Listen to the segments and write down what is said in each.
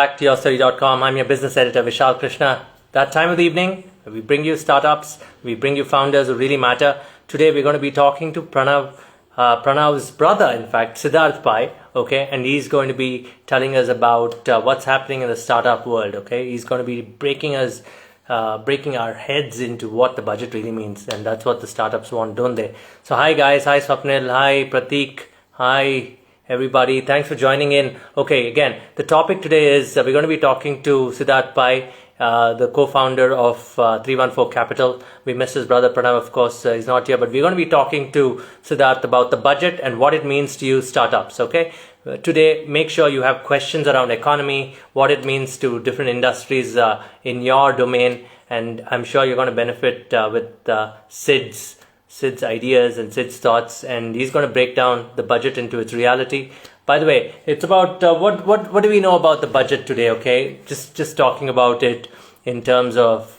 Back to YourStory.com. I'm your business editor, Vishal Krishna. That time of the evening, we bring you startups, we bring you founders who really matter. Today, we're going to be talking to Pranav's brother, in fact, Siddarth Pai, okay? And he's going to be telling us about what's happening in the startup world, okay? He's going to be breaking our heads into what the budget really means. And that's what the startups want, don't they? So, hi guys, hi Swapnil, hi Prateek, hi everybody, thanks for joining in. Okay, again, the topic today is we're going to be talking to Siddarth Pai, the co-founder of 3One4Capital. We miss his brother Pranav, of course, he's not here, but we're going to be talking to Siddarth about the budget and what it means to you startups, okay? Today, make sure you have questions around economy, what it means to different industries in your domain, and I'm sure you're going to benefit with Sid's ideas and Sid's thoughts, and he's going to break down the budget into its reality. By the way, it's about what do we know about the budget today? Okay, just talking about it in terms of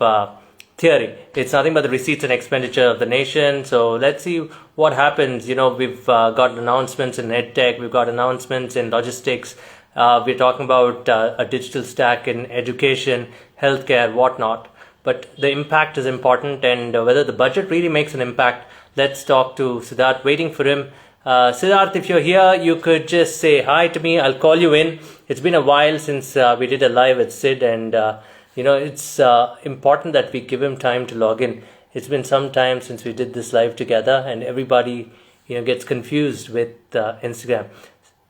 theory. It's nothing but the receipts and expenditure of the nation. So let's see what happens. You know, we've got announcements in EdTech, we've got announcements in logistics. We're talking about a digital stack in education, healthcare, whatnot. But the impact is important, and whether the budget really makes an impact, let's talk to Siddarth. Waiting for him. Siddarth, if you're here, you could just say hi to me. I'll call you in. It's been a while since we did a live at Sid, and it's important that we give him time to log in. It's been some time since we did this live together, and everybody gets confused with Instagram.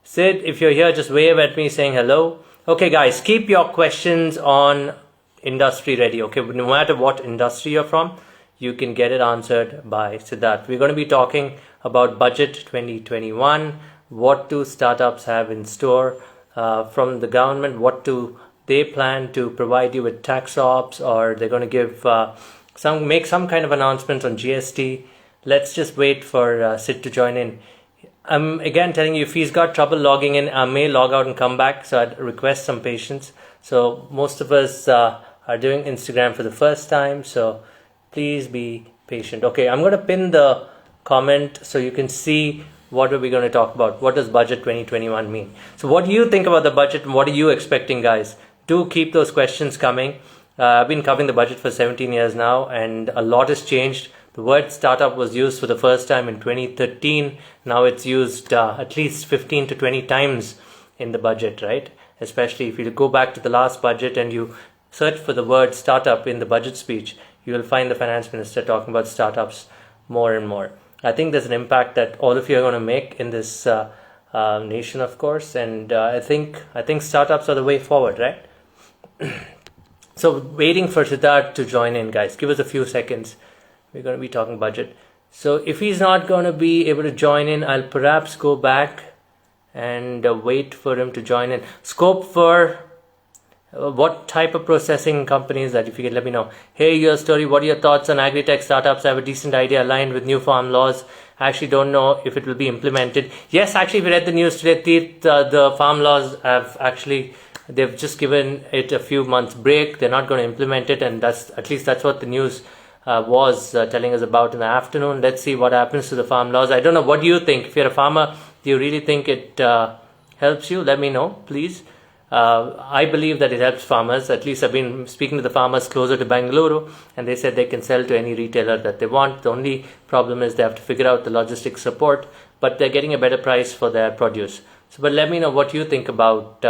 Sid, if you're here, just wave at me saying hello. Okay, guys, keep your questions on industry ready, okay? No matter what industry you're from, you can get it answered by Siddarth. We're going to be talking about budget 2021. What do startups have in store from the government? What do they plan to provide you with tax ops, or they're going to give make some kind of announcement on GST? Let's just wait for Sid to join in. I'm again telling you, if he's got trouble logging in, I may log out and come back, so I'd request some patience. So most of us are doing Instagram for the first time, so please be patient. Okay, I'm going to pin the comment so you can see what are we going to talk about. What does budget 2021 mean? So what do you think about the budget, and what are you expecting, guys? Do keep those questions coming. I've been covering the budget for 17 years now, and a lot has changed. The word startup was used for the first time in 2013. Now it's used at least 15 to 20 times in the budget, right? Especially if you go back to the last budget and you search for the word startup in the budget speech, you will find the finance minister talking about startups more and more. I think there's an impact that all of you are going to make in this nation, of course, and I think startups are the way forward, right? So waiting for Siddarth to join in, guys. Give us a few seconds. We're going to be talking budget. So if he's not going to be able to join in, I'll perhaps go back and wait for him to join in. Scope for what type of processing companies that, if you can let me know. Hey, YourStory, what are your thoughts on agri-tech startups? I have a decent idea aligned with new farm laws. I actually don't know if it will be implemented. Yes, actually, if you read the news today, the farm laws have actually, they've just given it a few months break. They're not going to implement it, and that's what the news was telling us about in the afternoon. Let's see what happens to the farm laws. I don't know. What do you think? If you're a farmer, do you really think it helps you? Let me know, please. I believe that it helps farmers. At least I've been speaking to the farmers closer to Bengaluru, and they said they can sell to any retailer that they want. The only problem is they have to figure out the logistics support, but they're getting a better price for their produce. So, but let me know what you think about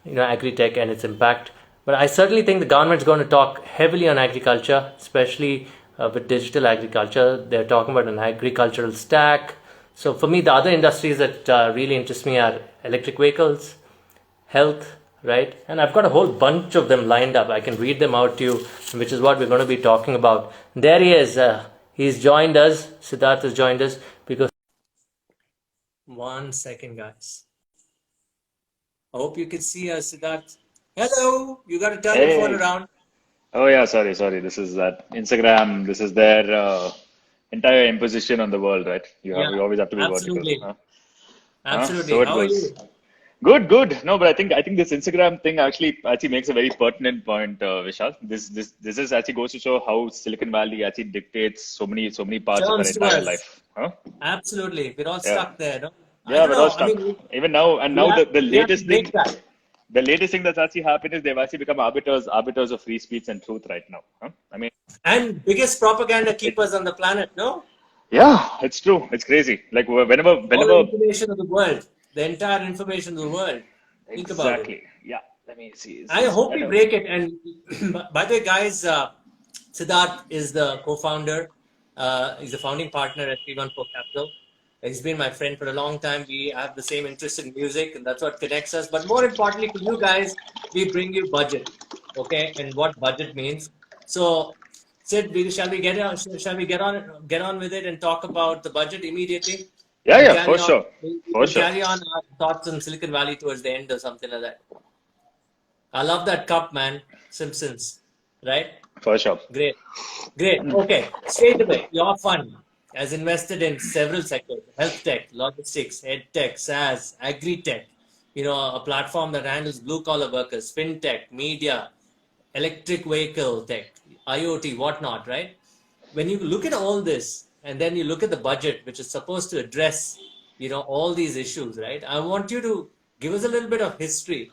agri-tech and its impact. But I certainly think the government's going to talk heavily on agriculture, especially with digital agriculture. They're talking about an agricultural stack. So for me, the other industries that really interest me are electric vehicles, health, right? And I've got a whole bunch of them lined up. I can read them out to you, which is what we're going to be talking about. There he is. He's joined us. Siddarth has joined us because... One second, guys. I hope you can see us, Siddarth. Hello. You got to turn your phone around. Oh yeah, sorry. This is that Instagram. This is their entire imposition on the world, right? You always have to be absolutely. vertical. Absolutely. So it How are goes. you? Good. No, but I think this Instagram thing actually makes a very pertinent point, Vishal. This is actually goes to show how Silicon Valley actually dictates so many parts of our Turns to entire us. life. Huh? Absolutely. We're all Yeah. stuck there, no? I Yeah, don't we're know. all I stuck. mean, Even now, and now the we have to latest break thing. that. The latest thing that's actually happened is they've actually become arbiters of free speech and truth right now. Huh? I mean, And biggest propaganda it, keepers on the planet, no? yeah, it's true. It's crazy. Like All the whenever, information of the world, the entire information of the world. Think about it. exactly. Yeah. Let me see. Is I this hope we better? break it. And by the way, guys, Siddarth is the co-founder. He's the founding partner at 3One4Capital. He's been my friend for a long time. We have the same interest in music, and that's what connects us. But more importantly, for you guys, we bring you budget, okay, and what budget means. So, Sid, shall we get on with it and talk about the budget immediately? Yeah, We'll yeah, carry for on. sure. We For can sure. carry on our thoughts on Silicon Valley towards the end or something like that. I love that cup, man. Simpsons, right? For sure. Great. Great. Okay. Straight away, your fund has invested in several sectors: health tech, logistics, ed tech, SaaS, agri tech. A platform that handles blue collar workers, fintech, media, electric vehicle tech, IoT, whatnot, right? When you look at all this and then you look at the budget, which is supposed to address, all these issues, right? I want you to give us a little bit of history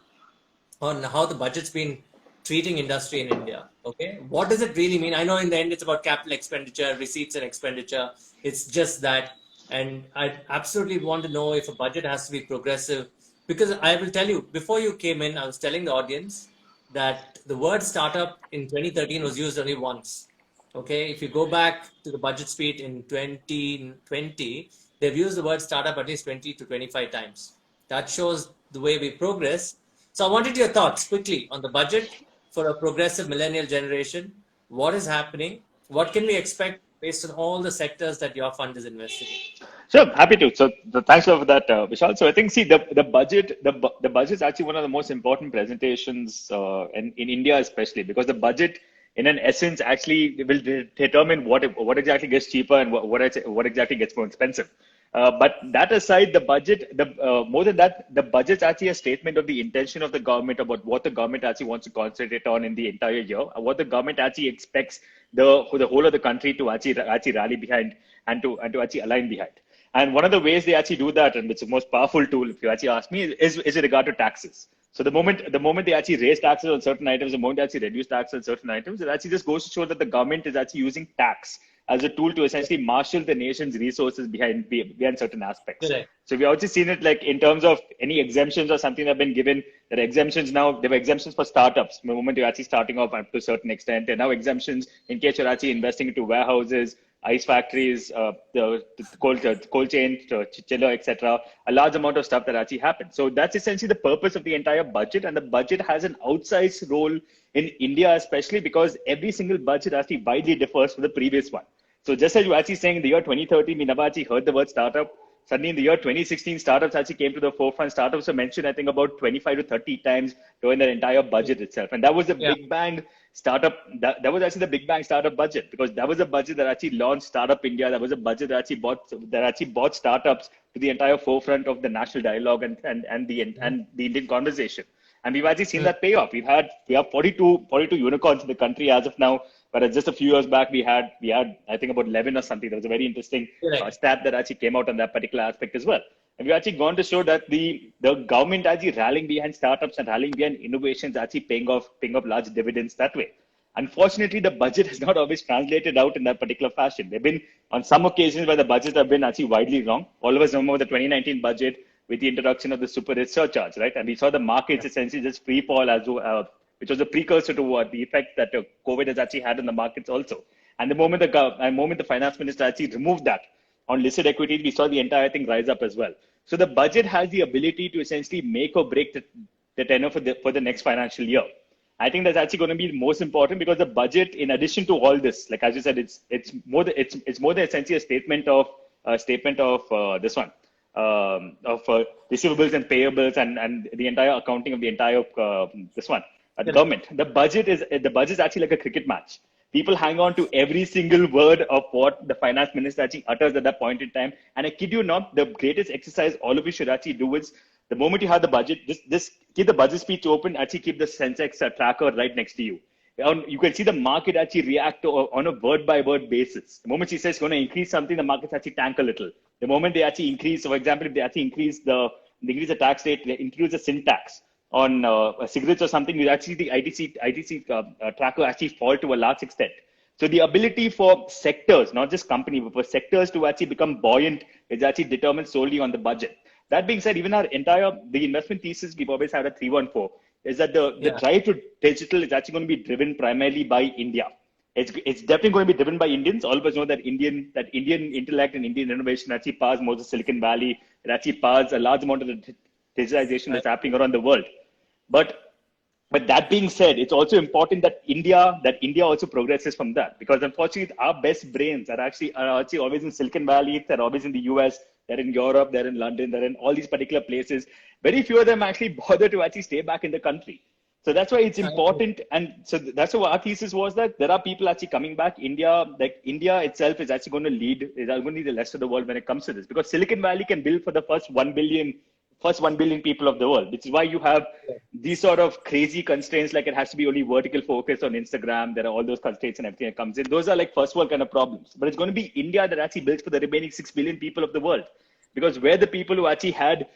on how the budget's been treating industry in India. Okay, what does it really mean? I know in the end it's about capital expenditure, receipts and expenditure. It's just that, and I absolutely want to know if a budget has to be progressive, because I will tell you, before you came in, I was telling the audience that the word startup in 2013 was used only once. Okay, if you go back to the budget speech in 2020, they've used the word startup at least 20 to 25 times. That shows the way we progress. So I wanted your thoughts quickly on the budget for a progressive millennial generation. What is happening? What can we expect based on all the sectors that your fund is invested in? Sure, happy to. So thanks for that, Vishal. So I think, see, the budget is actually one of the most important presentations in India, especially because the budget, in an essence, actually will determine what exactly gets cheaper and what exactly gets more expensive. But that aside, the budget, more than that, the budget's actually a statement of the intention of the government about what the government actually wants to concentrate on in the entire year, what the government actually expects the whole of the country to actually rally behind and to actually align behind. And one of the ways they actually do that, and it's the most powerful tool, if you actually ask me, is in regard to taxes. So the moment they actually raise taxes on certain items, the moment they actually reduce taxes on certain items, it actually just goes to show that the government is actually using tax as a tool to essentially marshal the nation's resources behind certain aspects. Correct. So we've also seen it like in terms of any exemptions or something that have been given. There are exemptions now. There were exemptions for startups. The moment you're actually starting off up to a certain extent, there are now exemptions in case you're actually investing into warehouses, ice factories, the cold chain, chiller, etc. A large amount of stuff that actually happens. So that's essentially the purpose of the entire budget, and the budget has an outsized role in India, especially because every single budget actually widely differs from the previous one. So just as you actually saying in the year 2013, we never actually heard the word startup. Suddenly in the year 2016, startups actually came to the forefront. Startups were mentioned, I think, about 25 to 30 times during the entire budget itself. And that was the big bang startup. That was actually the big bang startup budget, because that was a budget that actually launched Startup India. That was a budget that actually brought startups to the entire forefront of the national dialogue and the Indian conversation. And we've actually seen that pay off. We have 42 unicorns in the country as of now. But just a few years back, we had I think about 11 or something. There was a very interesting stat that actually came out on that particular aspect as well. And we've actually gone to show that the government actually rallying behind startups and rallying behind innovations actually paying off large dividends that way. Unfortunately, the budget has not always translated out in that particular fashion. There have been on some occasions where the budgets have been actually widely wrong. All of us remember the 2019 budget with the introduction of the super rich surcharge, right? And we saw the markets essentially just free fall which was a precursor to what the effect that COVID has actually had on the markets also. And the moment the finance minister actually removed that on listed equities, we saw the entire thing rise up as well. So the budget has the ability to essentially make or break the tenor for the next financial year. I think that's actually going to be most important, because the budget, in addition to all this, like as you said, it's more than essentially a statement of this one. Of receivables and payables and the entire accounting of the entire government. The budget is actually like a cricket match. People hang on to every single word of what the finance minister actually utters at that point in time. And I kid you not, the greatest exercise all of you should actually do is, the moment you have the budget, just keep the budget speech open, actually keep the Sensex tracker right next to you. You can see the market actually react on a word by word basis. The moment she says going to increase something, the markets actually tank a little. The moment they actually increase, so for example, if they actually increase the tax rate, they increase the sin tax. cigarettes or something, you actually the ITC tracker actually fall to a large extent. So the ability for sectors, not just company, but for sectors to actually become buoyant is actually determined solely on the budget. That being said, even the investment thesis we've always had at 314 is that the drive to digital is actually going to be driven primarily by India. It's definitely going to be driven by Indians. All of us know that Indian intellect and Indian innovation actually powers most of Silicon Valley. It actually powers a large amount of the digitalization that's happening around the world. But that being said, it's also important that India also progresses from that, because unfortunately our best brains are actually always in Silicon Valley. They're always in the US. They're in Europe. They're in London. They're in all these particular places. Very few of them actually bother to actually stay back in the country. So that's why it's important. And so that's why our thesis was that there are people actually coming back. India itself is actually going to lead the rest of the world when it comes to this, because Silicon Valley can build for the first 1 billion people of the world, which is why you have these sort of crazy constraints, like it has to be only vertical focus on Instagram. There are all those constraints and everything that comes in. Those are like first world kind of problems. But it's going to be India that actually builds for the remaining 6 billion people of the world, because we're the people who actually had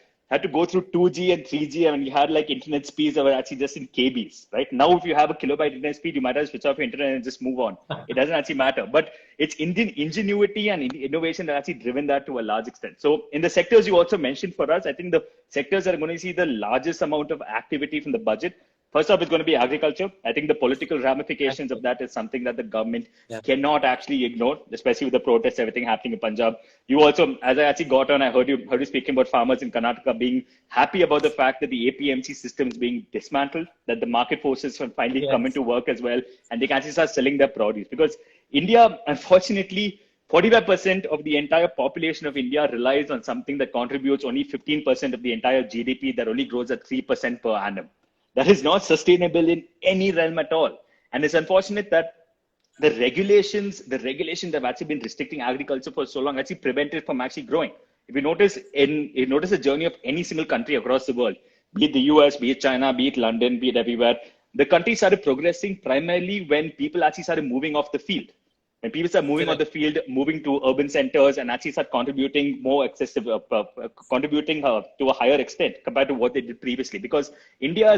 to go through 2G and 3G, and you had like internet speeds that were actually just in KBs, right? Now, if you have a kilobyte internet speed, you might as well switch off your internet and just move on. It doesn't actually matter. But it's Indian ingenuity and innovation that actually driven that to a large extent. So in the sectors you also mentioned for us, I think the sectors that are going to see the largest amount of activity from the budget, first off, it's going to be agriculture. I think the political ramifications of that is something that the government cannot actually ignore, especially with the protests, everything happening in Punjab. You also, as I actually got on, I heard you speaking about farmers in Karnataka being happy about the fact that the APMC system is being dismantled, that the market forces can finally come into work as well, and they can actually start selling their produce. Because India, unfortunately, 45% of the entire population of India relies on something that contributes only 15% of the entire GDP, that only grows at 3% per annum. That is not sustainable in any realm at all. And it's unfortunate that the regulations that have actually been restricting agriculture for so long actually prevent it from actually growing. If you notice the journey of any single country across the world, be it the US, be it China, be it London, be it everywhere, the country started progressing primarily when people actually started moving off the field. When people start moving on the field, moving to urban centers, and actually start contributing more excessive, contributing to a higher extent compared to what they did previously. Because India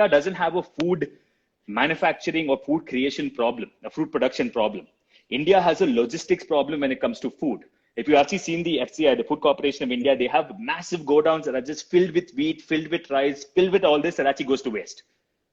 doesn't have a food manufacturing or food creation problem, a food production problem. India has a logistics problem when it comes to food. If you've actually seen the FCI, the Food Corporation of India, they have massive godowns that are just filled with wheat, filled with rice, filled with all this that actually goes to waste.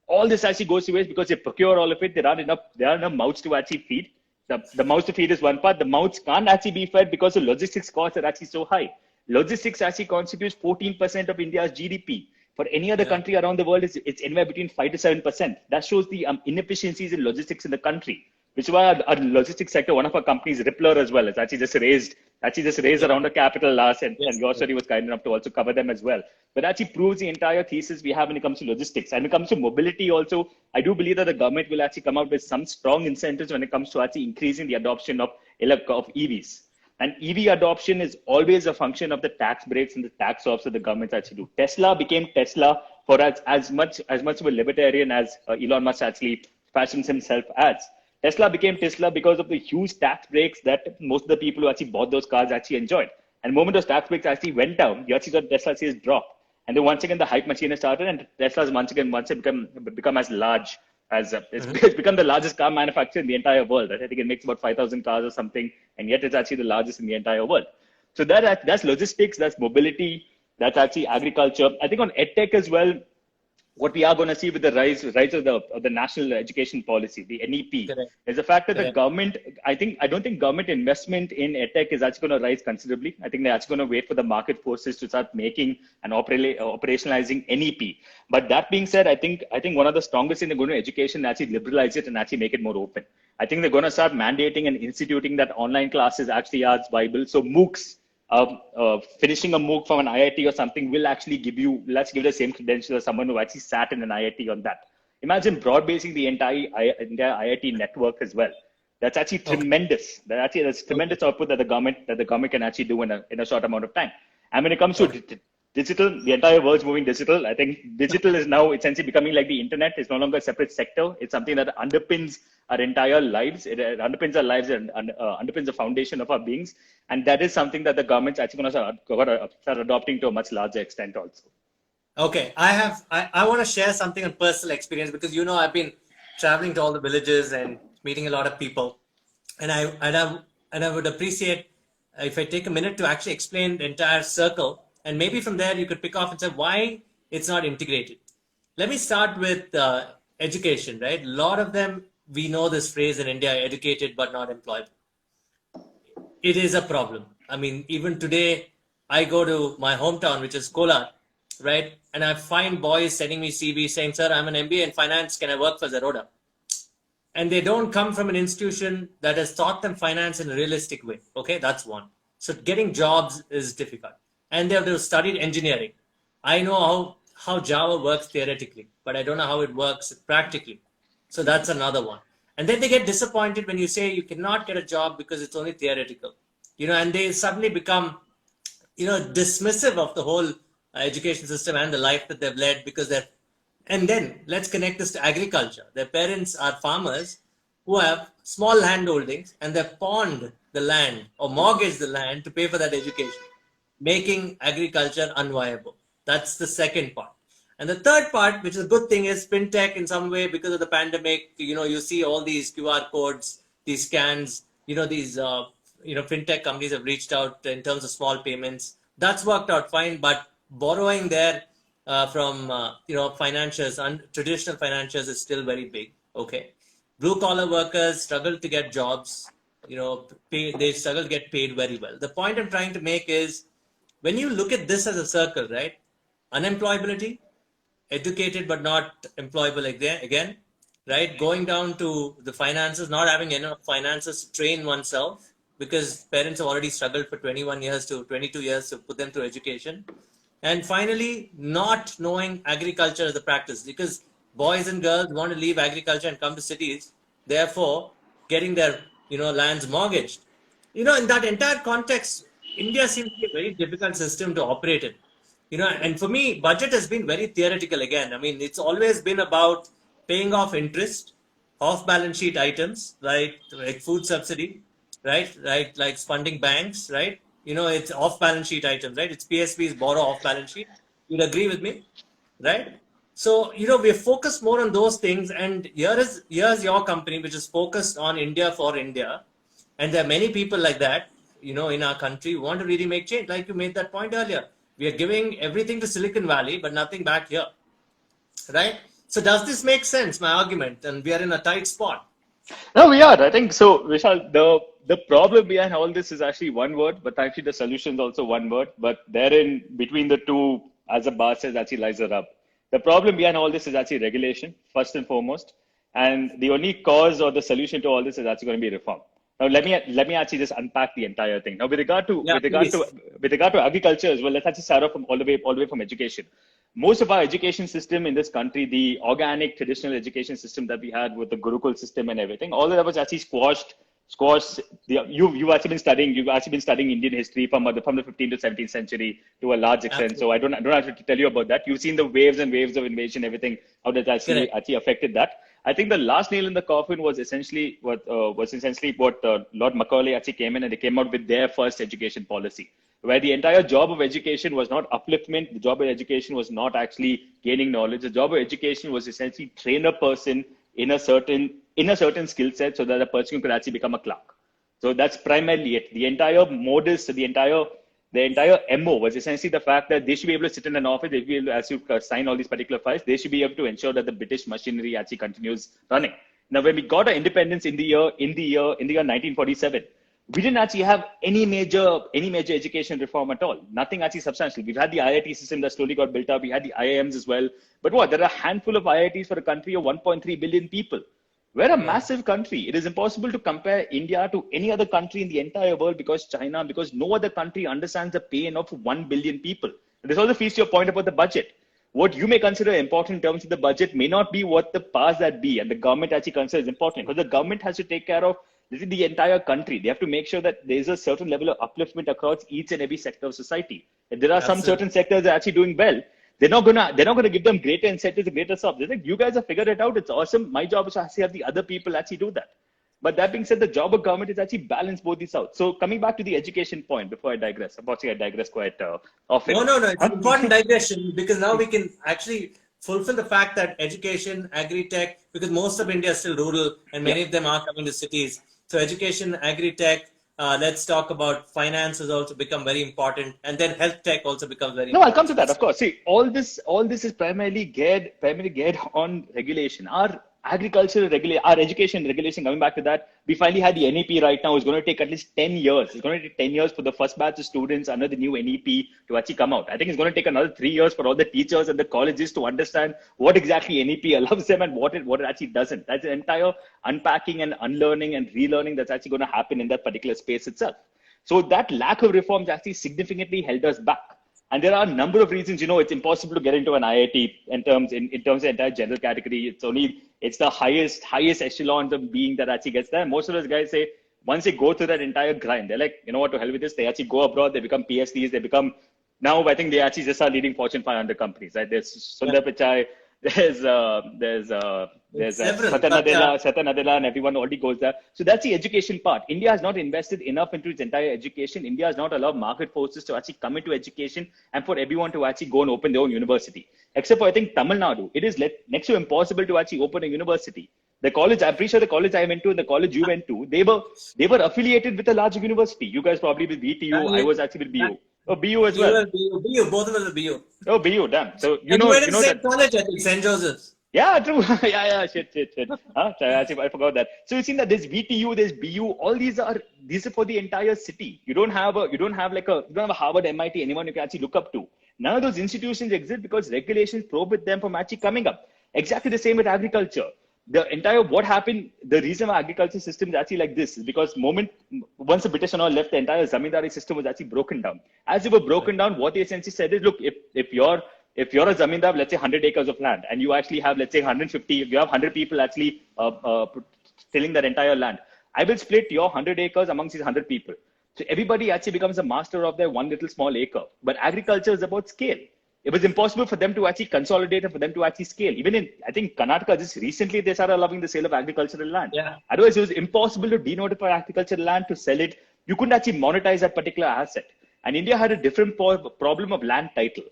All this actually goes to waste because they procure all of it. There aren't enough mouths to actually feed. The mouths to feed is one part. The mouths can't actually be fed because the logistics costs are actually so high. Logistics actually constitutes 14% of India's GDP. For any other country around the world, it's anywhere between 5 to 7%. That shows the inefficiencies in logistics in the country, which is why our logistics sector, one of our companies, Rippler as well, has actually just raised around a capital last, and YourStory was kind enough to also cover them as well. But actually proves the entire thesis we have when it comes to logistics. And when it comes to mobility also, I do believe that the government will actually come out with some strong incentives when it comes to actually increasing the adoption of EVs. And EV adoption is always a function of the tax breaks and the tax offs that the governments actually do. Tesla became Tesla for as much of a libertarian as Elon Musk actually fashions himself as. Tesla became Tesla because of the huge tax breaks that most of the people who actually bought those cars actually enjoyed. And the moment those tax breaks actually went down, you actually saw Tesla shares drop. And then once again, the hype machine has started, and Tesla's once it become as large as it's become the largest car manufacturer in the entire world. Right? I think it makes about 5,000 cars or something, and yet it's actually the largest in the entire world. So that's logistics, that's mobility, that's actually agriculture. I think on edtech as well, what we are going to see with the rise of the national education policy, the NEP, is the fact that the government, I don't think government investment in edtech is actually going to rise considerably. I think they're actually going to wait for the market forces to start making and operationalizing NEP. But that being said, I think one of the strongest things they're going to education actually liberalize it and actually make it more open. I think they're going to start mandating and instituting that online classes actually are viable. So MOOCs, finishing a MOOC from an IIT or something will actually give the same credentials as someone who actually sat in an IIT on that. Imagine broad-basing the entire IIT network as well. That's actually tremendous. That's tremendous output that the government can actually do in a short amount of time. And when it comes to digital, the entire world's moving digital. I think digital is now essentially becoming like the internet. It's no longer a separate sector. It's something that underpins our entire lives. It underpins our lives and underpins the foundation of our beings. And that is something that the government's actually going to start adopting to a much larger extent also. Okay, I want to share something on personal experience because I've been traveling to all the villages and meeting a lot of people, and I would appreciate if I take a minute to actually explain the entire circle, and maybe from there you could pick off and say why it's not integrated. Let me start with education, right? A lot of them, we know this phrase in India, educated but not employed. It is a problem. I mean, even today, I go to my hometown, which is Kolar, right? And I find boys sending me CV saying, "Sir, I'm an MBA in finance. Can I work for Zerodha?" And they don't come from an institution that has taught them finance in a realistic way. Okay, that's one. So getting jobs is difficult. And they have studied engineering. I know how Java works theoretically, but I don't know how it works practically. So that's another one. And then they get disappointed when you say you cannot get a job because it's only theoretical. And they suddenly become dismissive of the whole education system and the life that they've led because they're. And then let's connect this to agriculture. Their parents are farmers who have small land holdings and they've pawned the land or mortgaged the land to pay for that education, making agriculture unviable. That's the second part. And the third part, which is a good thing, is fintech in some way because of the pandemic. You see all these QR codes, these scans, these fintech companies have reached out in terms of small payments. That's worked out fine, but borrowing there from financiers and traditional financiers is still very big. Okay, blue collar workers struggle to get jobs. They struggle to get paid very well. The point I'm trying to make is when you look at this as a circle, right? Unemployability, educated but not employable again, right? Going down to the finances, not having enough finances to train oneself because parents have already struggled for 21 years to 22 years to put them through education. And finally, not knowing agriculture as a practice because boys and girls want to leave agriculture and come to cities, therefore getting their lands mortgaged. In that entire context, India seems to be a very difficult system to operate in. And for me, budget has been very theoretical again. I mean, it's always been about paying off interest, off balance sheet items, right? Like food subsidy, right? Right, like funding banks, right? It's off balance sheet items, right? It's PSBs borrow off balance sheet. You'd agree with me, right? So, we're focused more on those things. And here's your company, which is focused on India for India. And there are many people like that, in our country who want to really make change. Like you made that point earlier. We are giving everything to Silicon Valley, but nothing back here, right? So does this make sense, my argument? And we are in a tight spot. No, we are. I think so, Vishal. The problem behind all this is actually one word, but actually the solution is also one word. But therein, between the two, as a bar says, actually lies a rub. The problem behind all this is actually regulation, first and foremost. And the only cause or the solution to all this is actually going to be reform. Now, let me actually just unpack the entire thing. Now, with regard to Yeah, please. with regard to agriculture as well, let's actually start off from all the way from education. Most of our education system in this country, the organic traditional education system that we had with the Gurukul system and everything, all of that was actually squashed. You've actually been studying Indian history from the 15th to 17th century to a large extent. So Absolutely. I don't have to tell you about that. You've seen the waves and waves of invasion, everything, how that Correct. actually affected that. I think the last nail in the coffin was essentially what Lord Macaulay actually came in, and they came out with their first education policy, where the entire job of education was not upliftment. The job of education was not actually gaining knowledge. The job of education was essentially train a person in a certain skill set so that a person could actually become a clerk. So that's primarily it. The entire modus, the entire MO was essentially the fact that they should be able to sit in an office, they should be able to, as you sign all these particular files, they should be able to ensure that the British machinery actually continues running. Now, when we got our independence in the year 1947, we didn't actually have any major education reform at all. Nothing actually substantial. We've had the IIT system that slowly got built up. We had the IIMs as well. But there are a handful of IITs for a country of 1.3 billion people. We're a Yeah. massive country. It is impossible to compare India to any other country in the entire world because no other country understands the pain of 1 billion people. This also feeds to your point about the budget. What you may consider important in terms of the budget may not be what the powers that be and the government actually considers important, because the government has to take care of the entire country. They have to make sure that there's a certain level of upliftment across each and every sector of society. If there are some certain Absolutely. sectors that are actually doing well, they're not gonna give them greater incentives and greater subs. They think you guys have figured it out. It's awesome. My job is to actually have the other people actually do that. But that being said, the job of government is actually balance both these out. So coming back to the education point, before I digress, unfortunately I digress quite often. No. It's an important digression because now we can actually fulfill the fact that education, agri-tech, because most of India is still rural and many of them are coming to cities. So education, agri-tech, let's talk about finance has also become very important, and then health tech also becomes very important. I'll come to that, of course. See, all this is primarily geared on regulation. Our education regulation, coming back to that, we finally had the NEP right now. It's going to take at least 10 years. It's going to take 10 years for the first batch of students under the new NEP to actually come out. I think it's going to take another 3 years for all the teachers and the colleges to understand what exactly NEP allows them and what it actually doesn't. That's an entire unpacking and unlearning and relearning that's actually going to happen in that particular space itself. So that lack of reforms actually significantly held us back. And there are a number of reasons, it's impossible to get into an IIT in terms of the entire general category. It's the highest echelons of being that actually gets there. Most of those guys say, once they go through that entire grind, they're like, you know what, to hell with this. They actually go abroad, they become PhDs, now I think they actually just are leading Fortune 500 companies, right? There's Sundar Pichai, there's Satya Nadella, and everyone already goes there. So that's the education part. India has not invested enough into its entire education. India has not allowed market forces to actually come into education and for everyone to actually go and open their own university. Except for, I think, Tamil Nadu. It is next to impossible to actually open a university. The college, I'm pretty sure the college I went to and the college you went to, they were affiliated with a large university. You guys probably with VTU. I was actually with BU. Oh, BU as well. BU, both of us are BU. Oh, BU, damn. So you know that college, I think, St. Joseph's. Yeah, true. Shit. I forgot that. So you've seen that there's VTU, there's BU. All these are for the entire city. You don't have a Harvard, MIT, anyone you can actually look up to. None of those institutions exist because regulations prohibit them from actually coming up. Exactly the same with agriculture. What happened, the reason why agriculture system is actually like this is because once the British and all left, the entire zamindari system was actually broken down. As they were broken down, what they essentially said is, look, if you're a zamindar, let's say 100 acres of land, and you actually have, let's say 150, if you have 100 people actually tilling that entire land, I will split your 100 acres amongst these 100 people. So everybody actually becomes a master of their one little small acre. But agriculture is about scale. It was impossible for them to actually consolidate and for them to actually scale. Even in, I think, Karnataka, just recently, they started allowing the sale of agricultural land. Yeah. Otherwise, it was impossible to denotify agricultural land, to sell it. You couldn't actually monetize that particular asset. And India had a different problem of land title.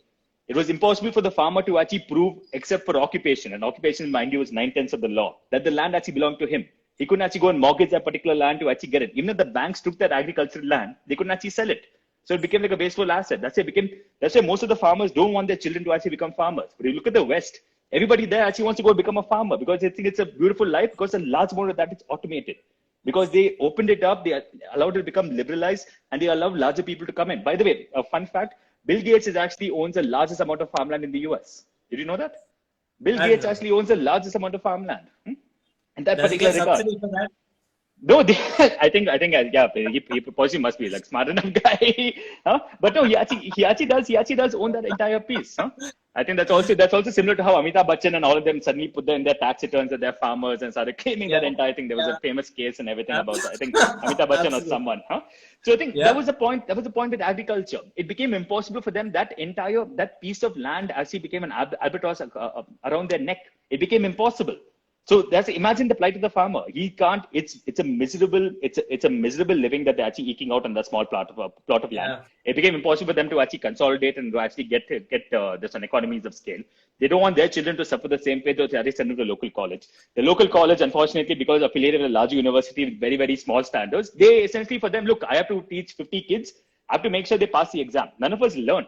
It was impossible for the farmer to actually prove, except for occupation. And occupation, mind you, was 9/10 of the law, that the land actually belonged to him. He couldn't actually go and mortgage that particular land to actually get it. Even if the banks took that agricultural land, they couldn't actually sell it. So it became like a wasteful asset. That's why most of the farmers don't want their children to actually become farmers. But if you look at the West, everybody there actually wants to go become a farmer because they think it's a beautiful life, because a large amount of that is automated. Because they opened it up, they allowed it to become liberalized, and they allowed larger people to come in. By the way, a fun fact, Bill Gates actually owns the largest amount of farmland in the US. Did you know that? Bill Gates actually owns the largest amount of farmland. In that particular regard. No, I think, yeah, he possibly must be like smart enough guy, huh? But no, he actually does own that entire piece, huh? I think that's also similar to how Amitabh Bachchan and all of them suddenly put in their tax returns that they're farmers and started claiming that entire thing. There was a famous case and everything about that. I think Amitabh Bachchan or someone, huh? So I think that was the point. That was the point with agriculture. It became impossible for them. That piece of land actually became an albatross around their neck. It became impossible. So imagine the plight of the farmer. He can't. It's a miserable living that they're actually eking out on that small plot of land. Yeah. It became impossible for them to actually consolidate and to actually get there's an economies of scale. They don't want their children to suffer the same fate, so they send them to a local college. The local college, unfortunately, because affiliated with a larger university with very, very small standards, they essentially for them, look, I have to teach 50 kids. I have to make sure they pass the exam. None of us learned.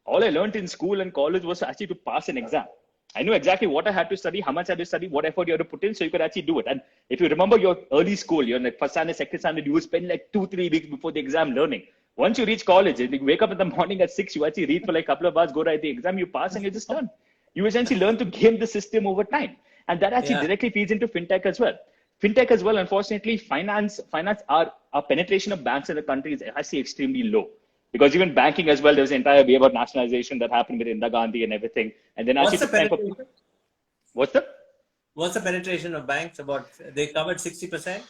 All I learned in school and college was actually to pass an exam. I knew exactly what I had to study, how much I had to study, what effort you had to put in, so you could actually do it. And if you remember your early school, you're in like first standard, second standard, you would spend like 2-3 weeks before the exam learning. Once you reach college, you wake up in the morning at 6, you actually read for like a couple of hours, go write the exam, you pass, and you're just done. You essentially learn to game the system over time. And that actually directly feeds into fintech as well. Fintech as well, unfortunately, finance, our penetration of banks in the country is actually extremely low. Because even banking as well, there was an entire wave of nationalization that happened with Indira Gandhi and everything. And then What's the penetration? What's the penetration of banks? They covered 60%?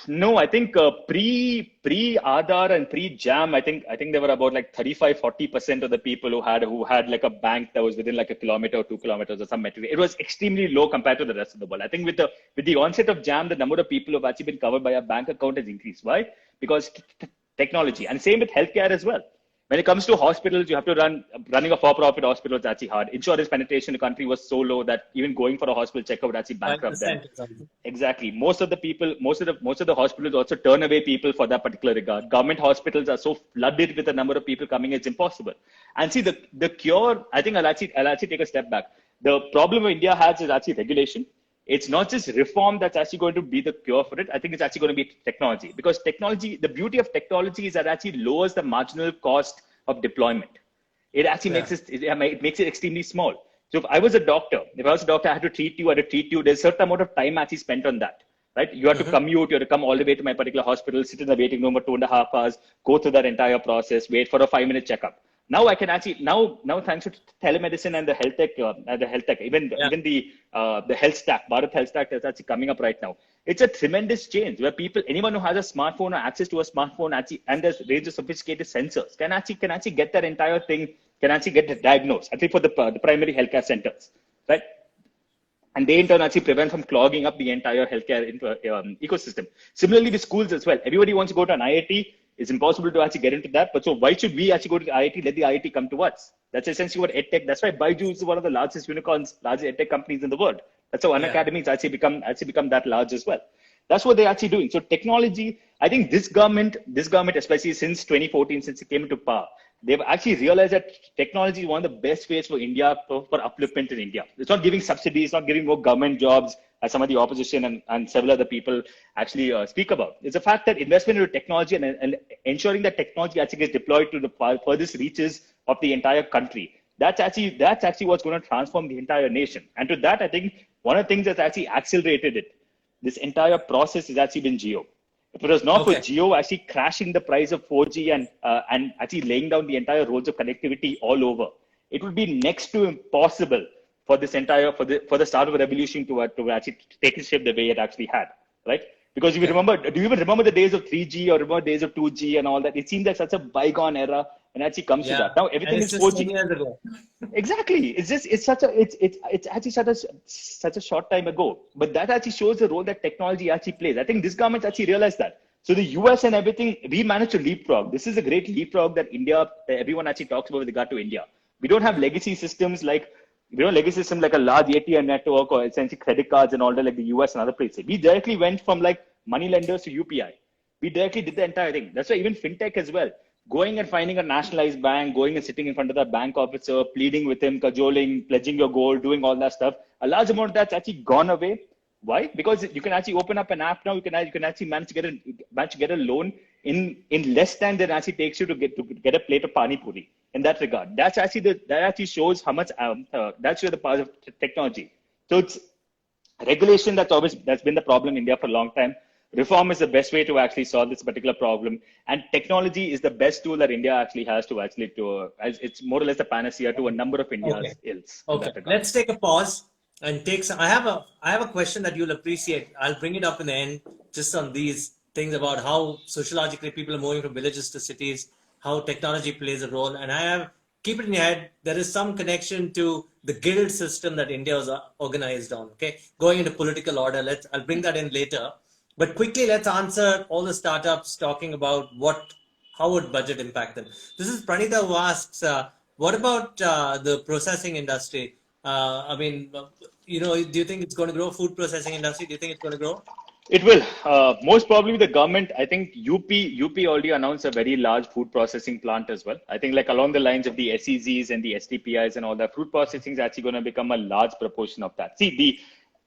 No, I think pre Aadhaar and pre Jam, I think there were about like 35-40% of the people who had like a bank that was within like a kilometer or 2 kilometers or some material. It was extremely low compared to the rest of the world. I think with the onset of Jam, the number of people who have actually been covered by a bank account has increased. Why? Because technology, and same with healthcare as well. When it comes to hospitals, you have to running a for-profit hospital is actually hard. Insurance penetration in the country was so low that even going for a hospital checkup would actually bankrupt them. Exactly. Most of the hospitals also turn away people for that particular regard. Government hospitals are so flooded with the number of people coming, it's impossible. And see, the cure, I think I'll actually take a step back. The problem India has is actually regulation. It's not just reform that's actually going to be the cure for it. I think it's actually going to be technology, because technology, the beauty of technology is that it actually lowers the marginal cost of deployment. It actually makes it extremely small. So if I was a doctor, I had to treat you. There's a certain amount of time actually spent on that, right? You have to commute, you have to come all the way to my particular hospital, sit in the waiting room for 2.5 hours, go through that entire process, wait for a 5-minute checkup. Now I can actually now thanks to telemedicine and the health tech, even the health stack, Bharat Health Stack that's actually coming up right now. It's a tremendous change where anyone who has a smartphone or access to a smartphone and there's range of sophisticated sensors can actually get that entire thing, can actually get diagnosed, at least for the primary healthcare centers, right? And they in turn actually prevent from clogging up the entire healthcare ecosystem. Similarly with schools as well. Everybody wants to go to an IIT. It's impossible to actually get into that. But so why should we actually go to the IIT? Let the IIT come to us. That's essentially what EdTech. That's why Byju's is one of the largest unicorns, largest EdTech companies in the world. That's how Unacademy has actually become that large as well. That's what they're actually doing. So technology, I think this government, especially since 2014, since it came into power, they've actually realized that technology is one of the best ways for India, for upliftment in India. It's not giving subsidies, it's not giving more government jobs, as some of the opposition and several other people actually speak about. It's the fact that investment into technology and ensuring that technology actually gets deployed to the furthest reaches of the entire country. That's actually what's going to transform the entire nation. And to that, I think one of the things that's actually accelerated this entire process has actually been Geo. If it was not for Geo actually crashing the price of 4G and actually laying down the entire roads of connectivity all over, it would be next to impossible for this entire for the start of a revolution to actually take its shape the way it actually had, right? Because if you remember, do you even remember the days of 3G or remember days of 2G and all that? It seems like such a bygone era, and actually comes to that. Now everything is 4G. 10 years ago. Exactly. It's actually such a short time ago. But that actually shows the role that technology actually plays. I think this government actually realized that. So the US and everything, we managed to leapfrog. This is a great leapfrog that everyone actually talks about with regard to India. We don't have legacy systems like a large ATM network or essentially credit cards and all that like the US and other places. We directly went from like money lenders to UPI. We directly did the entire thing. That's why even fintech as well. Going and finding a nationalized bank, going and sitting in front of the bank officer, pleading with him, cajoling, pledging your gold, doing all that stuff. A large amount of that's actually gone away. Why? Because you can actually open up an app now. You can actually manage to get a loan in less time than it actually takes you to get a plate of pani puri. In that regard, that actually shows how much that's the power of technology. So it's regulation that's been the problem in India for a long time. Reform is the best way to actually solve this particular problem, and technology is the best tool that India actually has to it's more or less a panacea to a number of India's ills. Okay, let's take a pause and take some. I have a question that you'll appreciate. I'll bring it up in the end, just on these things about how sociologically people are moving from villages to cities, how technology plays a role. And keep it in your head, there is some connection to the guild system that India was organized on, okay? Going into political order, I'll bring that in later. But quickly, let's answer all the startups talking about how would budget impact them. This is Pranita who asks, what about the processing industry? Do you think it's going to grow? Food processing industry, do you think it's going to grow? It will. Most probably the government, I think UP already announced a very large food processing plant as well. I think like along the lines of the SEZs and the STPIs and all that, food processing is actually going to become a large proportion of that. See, the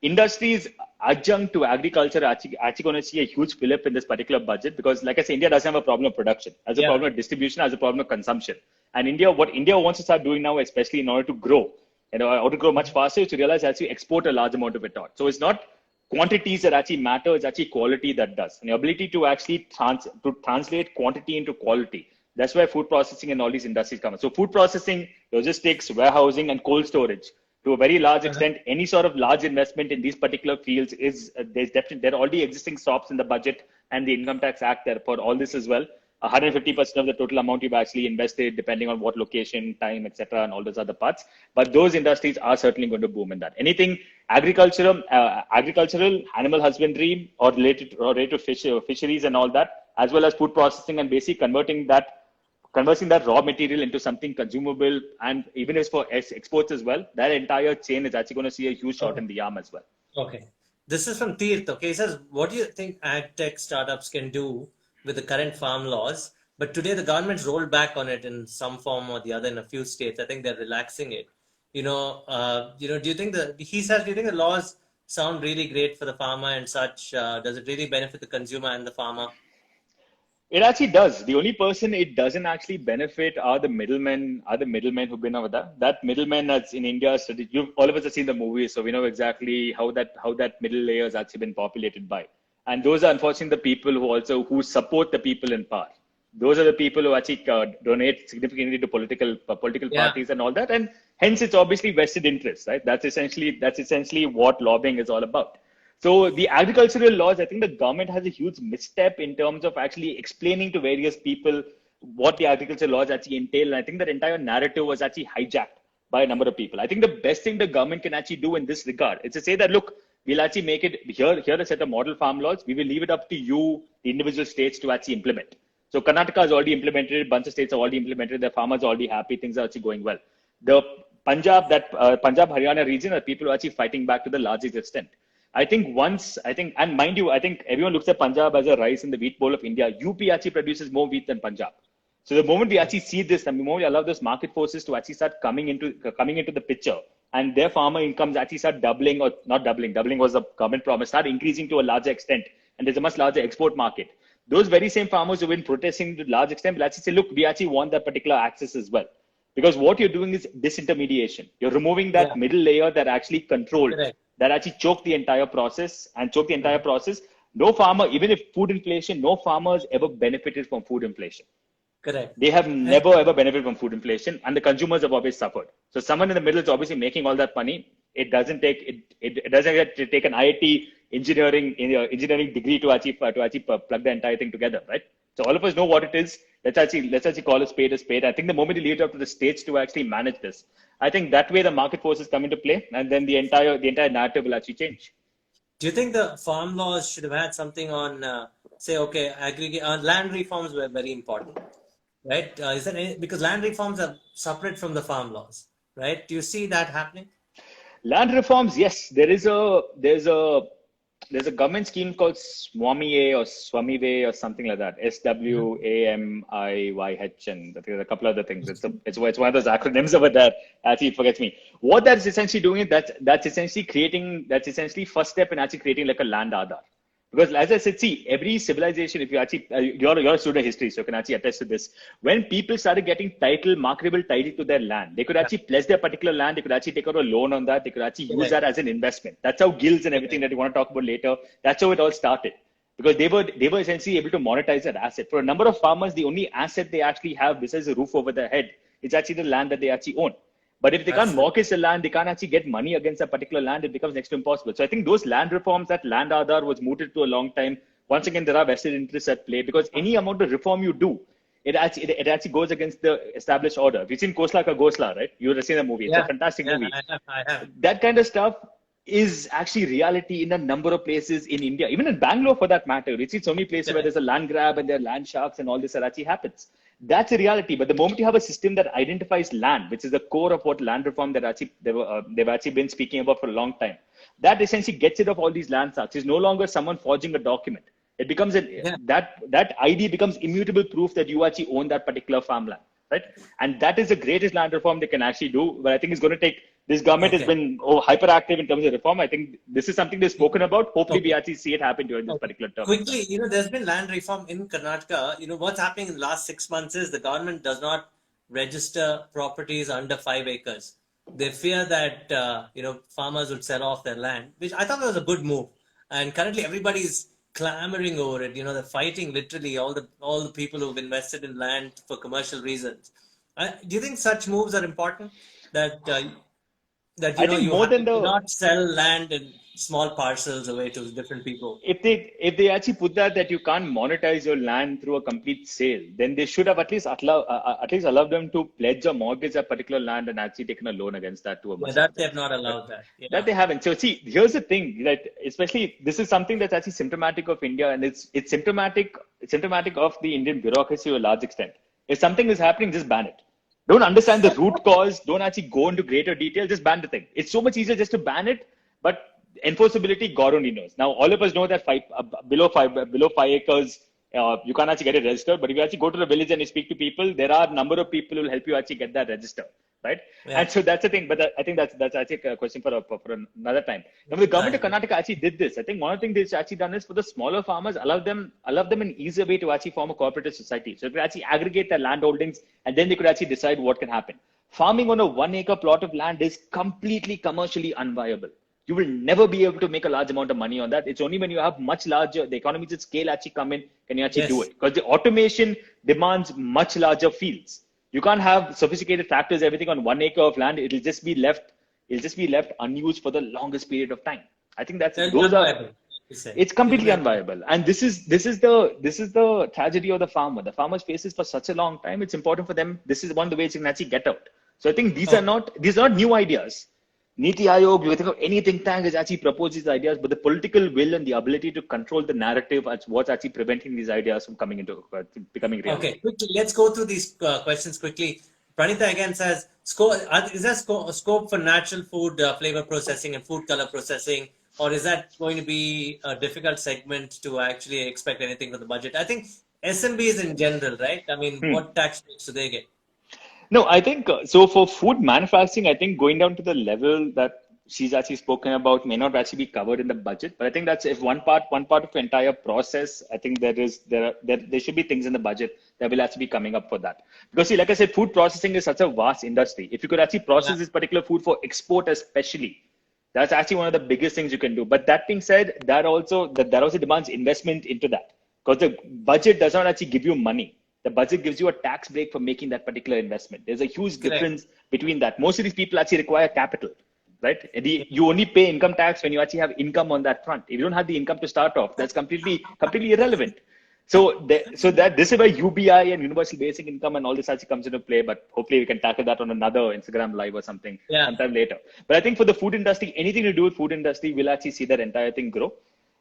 industries adjunct to agriculture are actually going to see a huge fillip in this particular budget because, like I said, India doesn't have a problem of production, has a problem of distribution, has a problem of consumption. And what India wants to start doing now, especially in order to grow, much faster, is to realize actually export a large amount of it out. So it's not quantities that actually matter, it's actually quality that does. And the ability to actually translate quantity into quality. That's where food processing and all these industries come in. So food processing, logistics, warehousing, and cold storage to a very large extent, any sort of large investment in these particular fields is there are already existing stops in the budget and the Income Tax Act there for all this as well. 150% of the total amount you've actually invested, depending on what location, time, etc., and all those other parts. But those industries are certainly going to boom in that. Anything agricultural, animal husbandry, or related to fisheries and all that, as well as food processing, and basically converting that raw material into something consumable, and even if for exports as well, that entire chain is actually going to see a huge shot in the arm as well. Okay. This is from Tirth. Okay. He says, what do you think ag tech startups can do with the current farm laws? But today the government's rolled back on it in some form or the other in a few states. I think they're relaxing it. Do you think he says, do you think the laws sound really great for the farmer and such? Does it really benefit the consumer and the farmer? It actually does. The only person it doesn't actually benefit are the middlemen. Who've been over there. That middleman that's in India. So all of us have seen the movie, so we know exactly how that middle layer has actually been populated by. And those are unfortunately the people who support the people in power. Those are the people who actually donate significantly to political parties and all that. And hence, it's obviously vested interests, right? That's essentially what lobbying is all about. So the agricultural laws, I think the government has a huge misstep in terms of actually explaining to various people what the agricultural laws actually entail. And I think that entire narrative was actually hijacked by a number of people. I think the best thing the government can actually do in this regard is to say that, look, we'll actually make it here a set of model farm laws. We will leave it up to you, the individual states, to actually implement. So Karnataka has already implemented it. A bunch of states have already implemented it. The farmers are already happy. Things are actually going well. The Punjab Haryana region are people who are actually fighting back to the largest extent. And mind you, I think everyone looks at Punjab as a rice in the wheat bowl of India. UP actually produces more wheat than Punjab. So the moment we actually see this, and the moment we allow those market forces to actually start coming into the picture, and their farmer incomes actually start doubling, or not doubling was the government promise, start increasing to a larger extent, and there's a much larger export market. Those very same farmers who've been protesting to a large extent will actually say, look, we actually want that particular access as well. Because what you're doing is disintermediation. You're removing that middle layer that actually controlled. Correct. That actually choke the entire process. No farmer, even if food inflation, no farmers ever benefited from food inflation. Correct. They have never ever benefited from food inflation, and the consumers have always suffered. So someone in the middle is obviously making all that money. It doesn't take an IIT engineering degree to actually plug the entire thing together, right? So all of us know what it is. Let's actually call a spade a spade. I think the moment you leave it up to the states to actually manage this, I think that way the market forces come into play, and then the entire narrative will actually change. Do you think the farm laws should have had something on, land reforms were very important, right? Because land reforms are separate from the farm laws, right? Do you see that happening? Land reforms, yes. There's a government scheme called Swamive or something like that. SWAMIYH, and there's a couple other things. It's one of those acronyms over there. Actually, it forgets me. What that's essentially doing is that's essentially first step in actually creating like a land Aadhaar. Because as I said, see, every civilization, if you actually, you're a student of history, so you can actually attest to this. When people started getting marketable title to their land, they could actually pledge their particular land. They could actually take out a loan on that. They could actually use that as an investment. That's how guilds and everything that you want to talk about later, that's how it all started. Because they were essentially able to monetize that asset. For a number of farmers, the only asset they actually have besides a roof over their head is actually the land that they actually own. But if they can't mortgage the land, they can't actually get money against a particular land, it becomes next to impossible. So I think those land reforms, that land Aadhaar was mooted to a long time. Once again, there are vested interests at play, because any amount of reform you do, it actually goes against the established order. We've seen Kosla Ka Gosla, right? You would have seen the movie. It's a fantastic movie. I have. That kind of stuff is actually reality in a number of places in India, even in Bangalore for that matter. We see so many places where there's a land grab and there are land sharks and all this that actually happens. That's a reality. But the moment you have a system that identifies land, which is the core of what land reform that they've actually been speaking about for a long time, that essentially gets rid of all these land sharks. It's no longer someone forging a document. It becomes that ID becomes immutable proof that you actually own that particular farmland, right? And that is the greatest land reform they can actually do. But I think it's going to take. This government has been hyperactive in terms of reform. I think this is something they've spoken about. Hopefully, we actually see it happen during this particular term. Quickly, there's been land reform in Karnataka. What's happening in the last 6 months is the government does not register properties under 5 acres. They fear that, farmers would sell off their land, which I thought was a good move. And currently, everybody's clamoring over it. They're fighting literally all the people who've invested in land for commercial reasons. Do you think such moves are important? That That I think you more have to than the not sell land in small parcels away to different people. if they actually put that you can't monetize your land through a complete sale, then they should have at least allowed them to pledge or mortgage that particular land and actually taken a loan against that to a Yeah, much that larger they've not extent. Right? allowed that. That Yeah. they haven't. So see, here's the thing, that especially this is something that's actually symptomatic of India, and it's symptomatic of the Indian bureaucracy to a large extent. If something is happening, just ban it. Don't understand the root cause. Don't actually go into greater detail. Just ban the thing. It's so much easier just to ban it, but enforceability, God only knows. Now, all of us know that below 5 acres, you can't actually get it registered. But if you actually go to the village and you speak to people, there are a number of people who will help you actually get that registered, right? Yeah. And so that's the thing. But I think that's actually a question for another time. Now, the government of Karnataka actually did this. I think one of the things they've actually done is for the smaller farmers, allow them an easier way to actually form a cooperative society. So they could actually aggregate their land holdings, and then they could actually decide what can happen. Farming on a 1 acre plot of land is completely commercially unviable. You will never be able to make a large amount of money on that. It's only when you have much larger, the economies of scale actually come in, can you actually do it? Because the automation demands much larger fields. You can't have sophisticated tractors, everything on 1 acre of land. It'll just be left unused for the longest period of time. I think it's completely unviable. And this is the tragedy of the farmer. The farmers face this for such a long time. It's important for them. This is one of the ways you can actually get out. So I think these are not new ideas. Niti Aayog, you think of any think tank is actually proposes these ideas, but the political will and the ability to control the narrative is what's actually preventing these ideas from becoming reality. Okay, quickly, let's go through these questions quickly. Pranita again says, is there scope for natural food flavor processing and food color processing, or is that going to be a difficult segment to actually expect anything from the budget? I think SMBs in general, right? I mean, what tax breaks do they get? No, I think so. For food manufacturing, I think going down to the level that she's actually spoken about may not actually be covered in the budget. But I think that's if one part of the entire process. I think there should be things in the budget that will actually be coming up for that. Because see, like I said, food processing is such a vast industry. If you could actually process this particular food for export, especially, that's actually one of the biggest things you can do. But that being said, that also demands investment into that, because the budget does not actually give you money. The budget gives you a tax break for making that particular investment. There's a huge difference between that. Most of these people actually require capital, right? You only pay income tax when you actually have income on that front. If you don't have the income to start off, that's completely irrelevant. So this is where UBI and universal basic income and all this actually comes into play. But hopefully we can tackle that on another Instagram live or something sometime later. But I think for the food industry, anything to do with food industry will actually see that entire thing grow.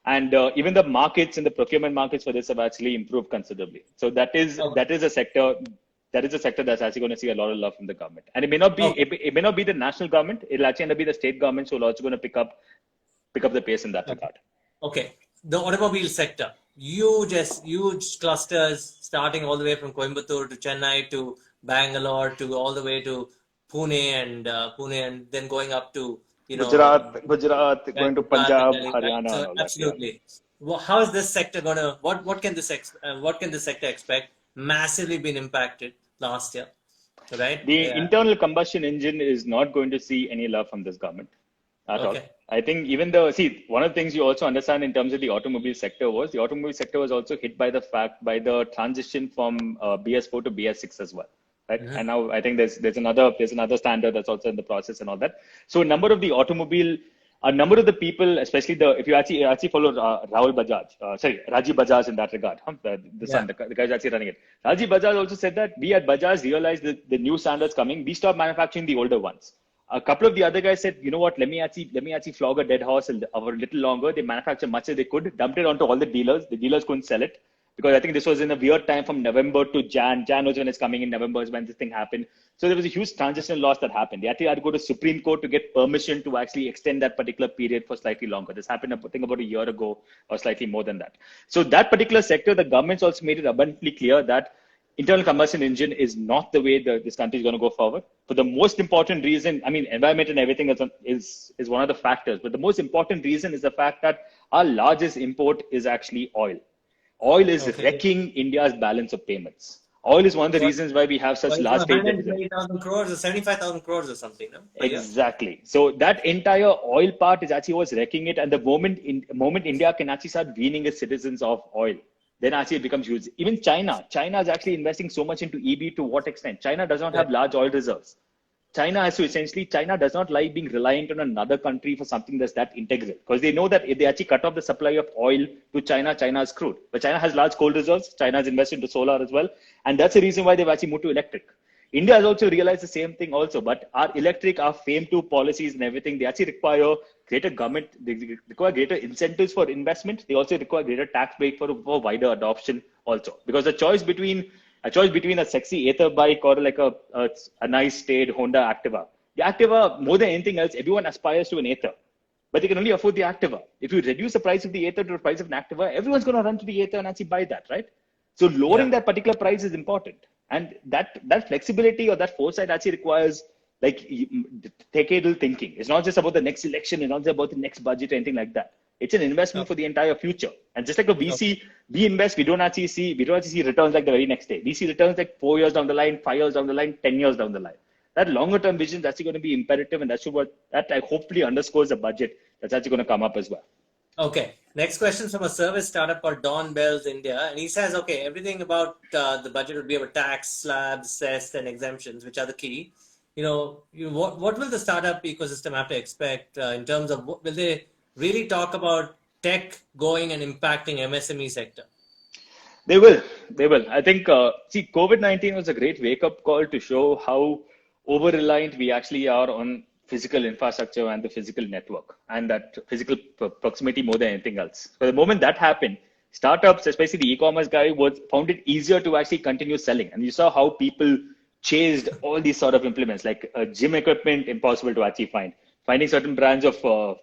And even the markets and the procurement markets for this have actually improved considerably. So that is a sector that's actually going to see a lot of love from the government. And it may not be the national government. It'll actually end up be the state governments who are also going to pick up the pace in that regard. Okay, the automobile sector, huge clusters starting all the way from Coimbatore to Chennai to Bangalore to all the way to Pune and then going up to Gujarat, going to Punjab, Haryana, so and all absolutely. That, well, how is this sector gonna? What can this sector expect? Massively been impacted last year, right? The internal combustion engine is not going to see any love from this government at all. I think one of the things you also understand in terms of the automobile sector was also hit by the transition from BS4 to BS6 as well. Right. And now I think there's another standard that's also in the process and all that. So a number of the people, especially if you actually follow Rajiv Bajaj in that regard, the guy actually running it. Rajiv Bajaj also said that we at Bajaj realized that the new standards coming, we stopped manufacturing the older ones. A couple of the other guys said, you know what, let me actually flog a dead horse a little longer. They manufactured much as they could, dumped it onto all the dealers. The dealers couldn't sell it, because I think this was in a weird time from November to Jan. Jan was when it's coming in, November is when this thing happened. So there was a huge transitional loss that happened. They actually had to go to Supreme Court to get permission to actually extend that particular period for slightly longer. This happened, I think, about a year ago or slightly more than that. So that particular sector, the government's also made it abundantly clear that internal combustion engine is not the way this country is going to go forward. For the most important reason, I mean, environment and everything is one of the factors, but the most important reason is the fact that our largest import is actually oil. Oil is wrecking India's balance of payments. Oil is one of the reasons why we have such large state deficits. 120,000 crores or 75,000 crores or something, no? Exactly. So that entire oil part is actually what's wrecking it. And the moment India can actually start weaning its citizens of oil, then actually it becomes huge. Even China is actually investing so much into EV. To what extent? China does not have large oil reserves. China has to essentially, China does not like being reliant on another country for something that's that integral, because they know that if they actually cut off the supply of oil to China, China is screwed. But China has large coal reserves. China has invested into solar as well. And that's the reason why they've actually moved to electric. India has also realized the same thing also, but our electric, our FAME 2 policies and everything, they actually require greater government, they require greater incentives for investment. They also require greater tax break for wider adoption also. Because the choice between a sexy Ather bike or like a nice staid Honda Activa. The Activa, more than anything else, everyone aspires to an Ather, but they can only afford the Activa. If you reduce the price of the Ather to the price of an Activa, everyone's going to run to the Ather and actually buy that, right? So lowering that particular price is important. And that flexibility or that foresight actually requires like decadal thinking. It's not just about the next election. It's not just about the next budget or anything like that. It's an investment for the entire future. And just like a VC, we invest, we don't actually see returns like the very next day. We see returns like 4 years down the line, 5 years down the line, 10 years down the line. That longer term vision is actually going to be imperative, and that hopefully underscores the budget that's actually going to come up as well. Okay. Next question from a service startup called Don Bells India. And he says, okay, everything about the budget would be about tax, slabs, cess, and exemptions, which are the key. What will the startup ecosystem have to expect in terms of will they really talk about tech going and impacting MSME sector? They will. I think, COVID-19 was a great wake-up call to show how over-reliant we actually are on physical infrastructure and the physical network and that physical proximity more than anything else. So the moment that happened, startups, especially the e-commerce guy, found it easier to actually continue selling. And you saw how people chased all these sort of implements, like gym equipment, impossible to actually find. Finding certain brands of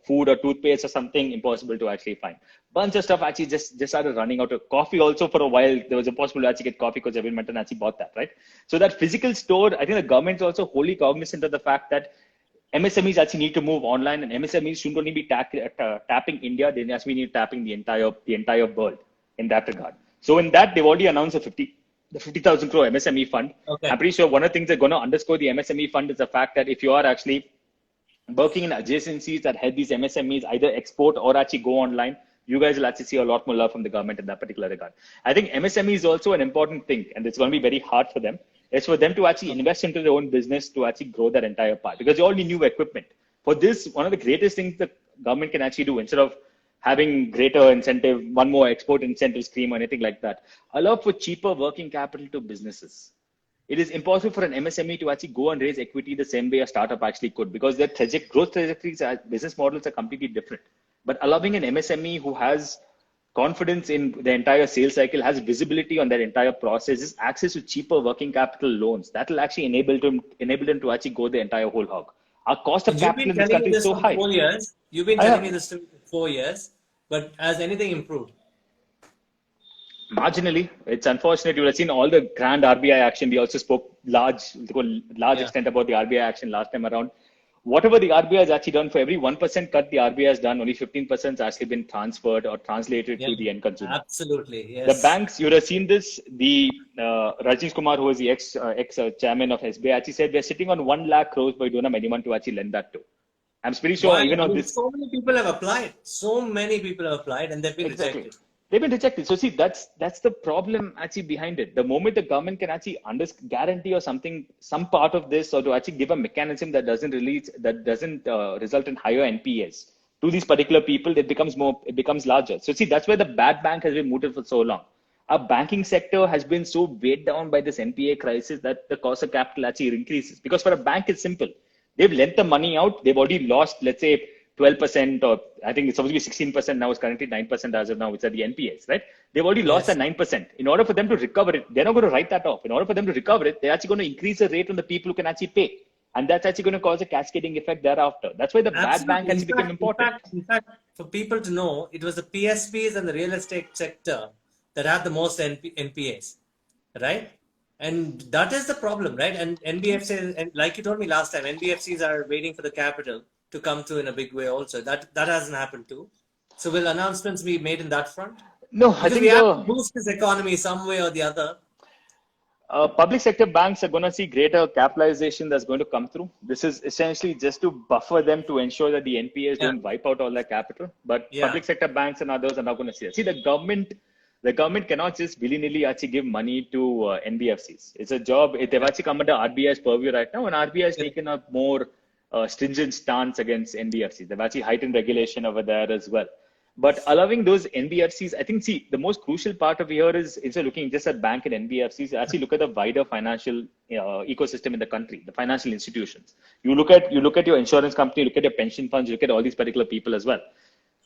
food or toothpaste or something, impossible to actually find. Bunch of stuff actually just started running out of coffee also for a while. There was impossible to actually get coffee because everyone went and actually bought that, right? So that physical store, I think the government is also wholly cognizant of the fact that MSMEs actually need to move online, and MSMEs shouldn't only be tapping India, they actually need tapping the entire world in that regard. So in that, they've already announced the 50,000 crore MSME fund. Okay. I'm pretty sure one of the things that's going to underscore the MSME fund is the fact that if you are actually working in adjacencies that help these MSMEs either export or actually go online, you guys will actually see a lot more love from the government in that particular regard. I think MSME is also an important thing, and it's going to be very hard for them. It's for them to actually invest into their own business to actually grow that entire part, because you all need new equipment. For this, one of the greatest things the government can actually do, instead of having greater incentive, one more export incentive scheme or anything like that, allow for cheaper working capital to businesses. It is impossible for an MSME to actually go and raise equity the same way a startup actually could, because their growth trajectories, business models are completely different. But allowing an MSME who has confidence in the entire sales cycle, has visibility on their entire process, is access to cheaper working capital loans, that will actually enable them to actually go the entire whole hog. Our cost of capital in this country is so high. 4 years. You've been telling me this for 4 years, but has anything improved? Marginally. It's unfortunate. You would have seen all the grand RBI action. We also spoke large extent about the RBI action last time around. Whatever the RBI has actually done, for every 1% cut the RBI has done, only 15% has actually been transferred or translated to the end consumer. Absolutely, yes. The banks, you would have seen this. The Rajesh Kumar, who was the ex-chairman of SBI, actually said, we're sitting on 1 lakh crores, but we don't have anyone to actually lend that to. I'm pretty sure even on this. So many people have applied. And they've been rejected. They've been rejected. So see, that's the problem actually behind it. The moment the government can actually guarantee or something, some part of this, or to actually give a mechanism that doesn't result in higher NPAs to these particular people, it becomes larger. So see, that's where the bad bank has been mooted for so long. Our banking sector has been so weighed down by this NPA crisis that the cost of capital actually increases. Because for a bank, it's simple. They've lent the money out. They've already lost, let's say, 12%, or I think it's supposed to be 16% now, it's currently 9% as of now, which are the NPAs, right? They've already lost that 9%. In order for them to recover it, they're not going to write that off. In order for them to recover it, they're actually going to increase the rate on the people who can actually pay. And that's actually going to cause a cascading effect thereafter. That's why the bad bank actually became important. In fact, for people to know, it was the PSPs and the real estate sector that had the most NPAs, right? And that is the problem, right? And NBFCs, and like you told me last time, NBFCs are waiting for the capital to come through in a big way also. That hasn't happened too. So will announcements be made in that front? No, because I think we have to boost this economy some way or the other. Public sector banks are going to see greater capitalization that's going to come through. This is essentially just to buffer them to ensure that the NPAs don't wipe out all their capital. But public sector banks and others are not going to see that. See, the government the government cannot just willy-nilly actually give money to NBFCs. It's a job. They've actually come under RBI's purview right now, and RBI has taken a more stringent stance against NBFCs. They've actually heightened regulation over there as well. But allowing those NBFCs, I think, see, the most crucial part of here is instead of looking just at bank and NBFCs, actually look at the wider financial ecosystem in the country, the financial institutions. You look at your insurance company, look at your pension funds, look at all these particular people as well.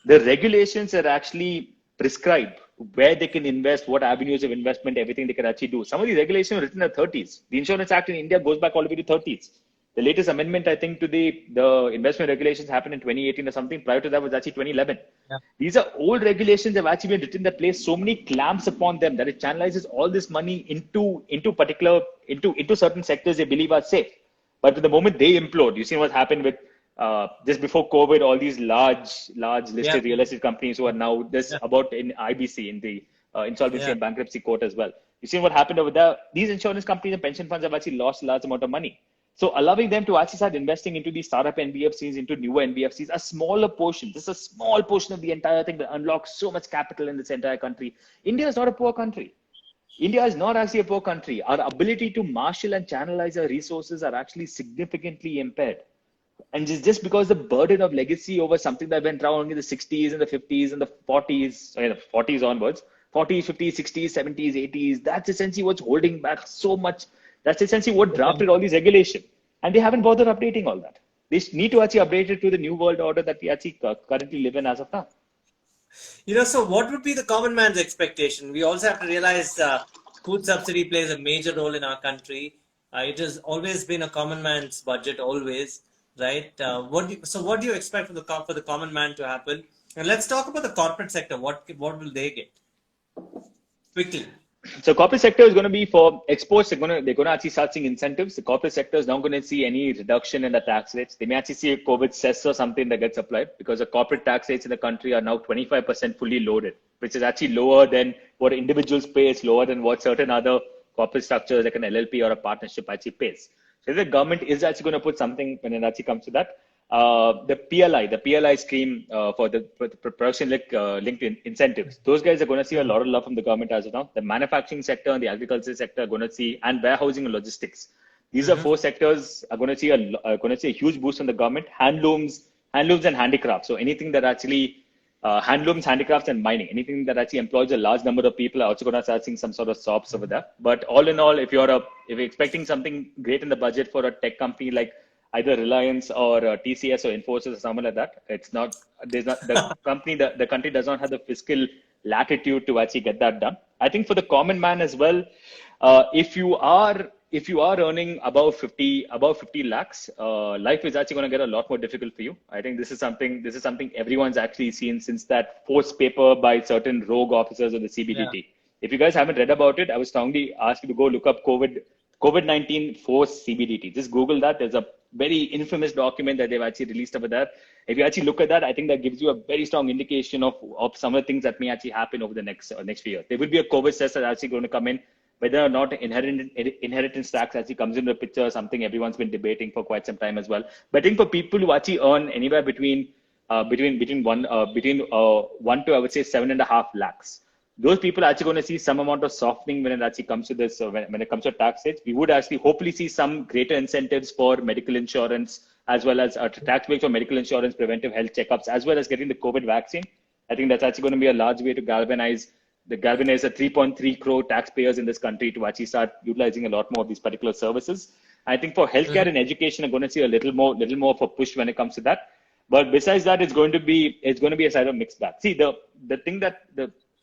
The regulations are actually prescribe where they can invest, what avenues of investment, everything they can actually do. Some of these regulations were written in the 30s. The Insurance Act in India goes back all the way to 30s. The latest amendment, I think, to the investment regulations happened in 2018 or something. Prior to that was actually 2011. Yeah. These are old regulations that have actually been written that place so many clamps upon them that it channelizes all this money into certain sectors they believe are safe. But the moment they implode, you see what happened with just before COVID, all these large listed real estate companies who are now about in IBC, in the insolvency and bankruptcy court as well. You see what happened over there? These insurance companies and pension funds have actually lost a large amount of money. So allowing them to actually start investing into these startup NBFCs, into newer NBFCs, a smaller portion, just a small portion of the entire thing that unlocks so much capital in this entire country. India is not a poor country. India is not actually a poor country. Our ability to marshal and channelize our resources are actually significantly impaired. And just because the burden of legacy over something that went wrong in the 60s and the 50s and the 40s, the 40s onwards, 40s, 50s, 60s, 70s, 80s, that's essentially what's holding back so much. That's essentially what drafted all these regulations. And they haven't bothered updating all that. They need to actually update it to the new world order that we actually currently live in as of now. So what would be the common man's expectation? We also have to realize food subsidy plays a major role in our country. It has always been a common man's budget, always, right? What do you expect for the common man to happen? And let's talk about the corporate sector. What will they get? Quickly. So corporate sector is going to be for exports. They're going to actually start seeing incentives. The corporate sector is not going to see any reduction in the tax rates. They may actually see a COVID cess or something that gets applied because the corporate tax rates in the country are now 25% fully loaded, which is actually lower than what individuals pay. It's lower than what certain other corporate structures like an LLP or a partnership actually pays. So the government is actually going to put something when it actually comes to that. The PLI scheme for the production linked incentives. Those guys are going to see a lot of love from the government as of now. The manufacturing sector and the agriculture sector are going to see, and warehousing and logistics. These are four sectors are going to see a huge boost from the government. Handlooms and handicrafts. So anything that actually handlooms, handicrafts, and mining. Anything that actually employs a large number of people are also going to start seeing some sort of jobs over there. But all in all, if you're expecting something great in the budget for a tech company like either Reliance or TCS or Infosys or someone like that, the country does not have the fiscal latitude to actually get that done. I think for the common man as well, if you are earning above 50 lakhs, life is actually going to get a lot more difficult for you. I think this is something everyone's actually seen since that forced paper by certain rogue officers of the CBDT. Yeah. If you guys haven't read about it, I would strongly ask you to go look up COVID-19 forced CBDT. Just Google that. There's a very infamous document that they've actually released over there. If you actually look at that, I think that gives you a very strong indication of some of the things that may actually happen over the next few years. There will be a COVID cess that's actually going to come in. Whether or not inheritance tax actually comes into the picture, something everyone's been debating for quite some time as well. But I think for people who actually earn anywhere between 1 to I would say 7.5 lakhs, those people are actually going to see some amount of softening when it actually comes to this. So when it comes to tax rates, we would actually hopefully see some greater incentives for medical insurance, as well as tax breaks for medical insurance, preventive health checkups, as well as getting the COVID vaccine. I think that's actually going to be a large way to galvanize the 3.3 crore taxpayers in this country to actually start utilizing a lot more of these particular services. I think for healthcare and education, I'm going to see a little more of a push when it comes to that. But besides that, it's going to be a side of mixed bag. See, the thing that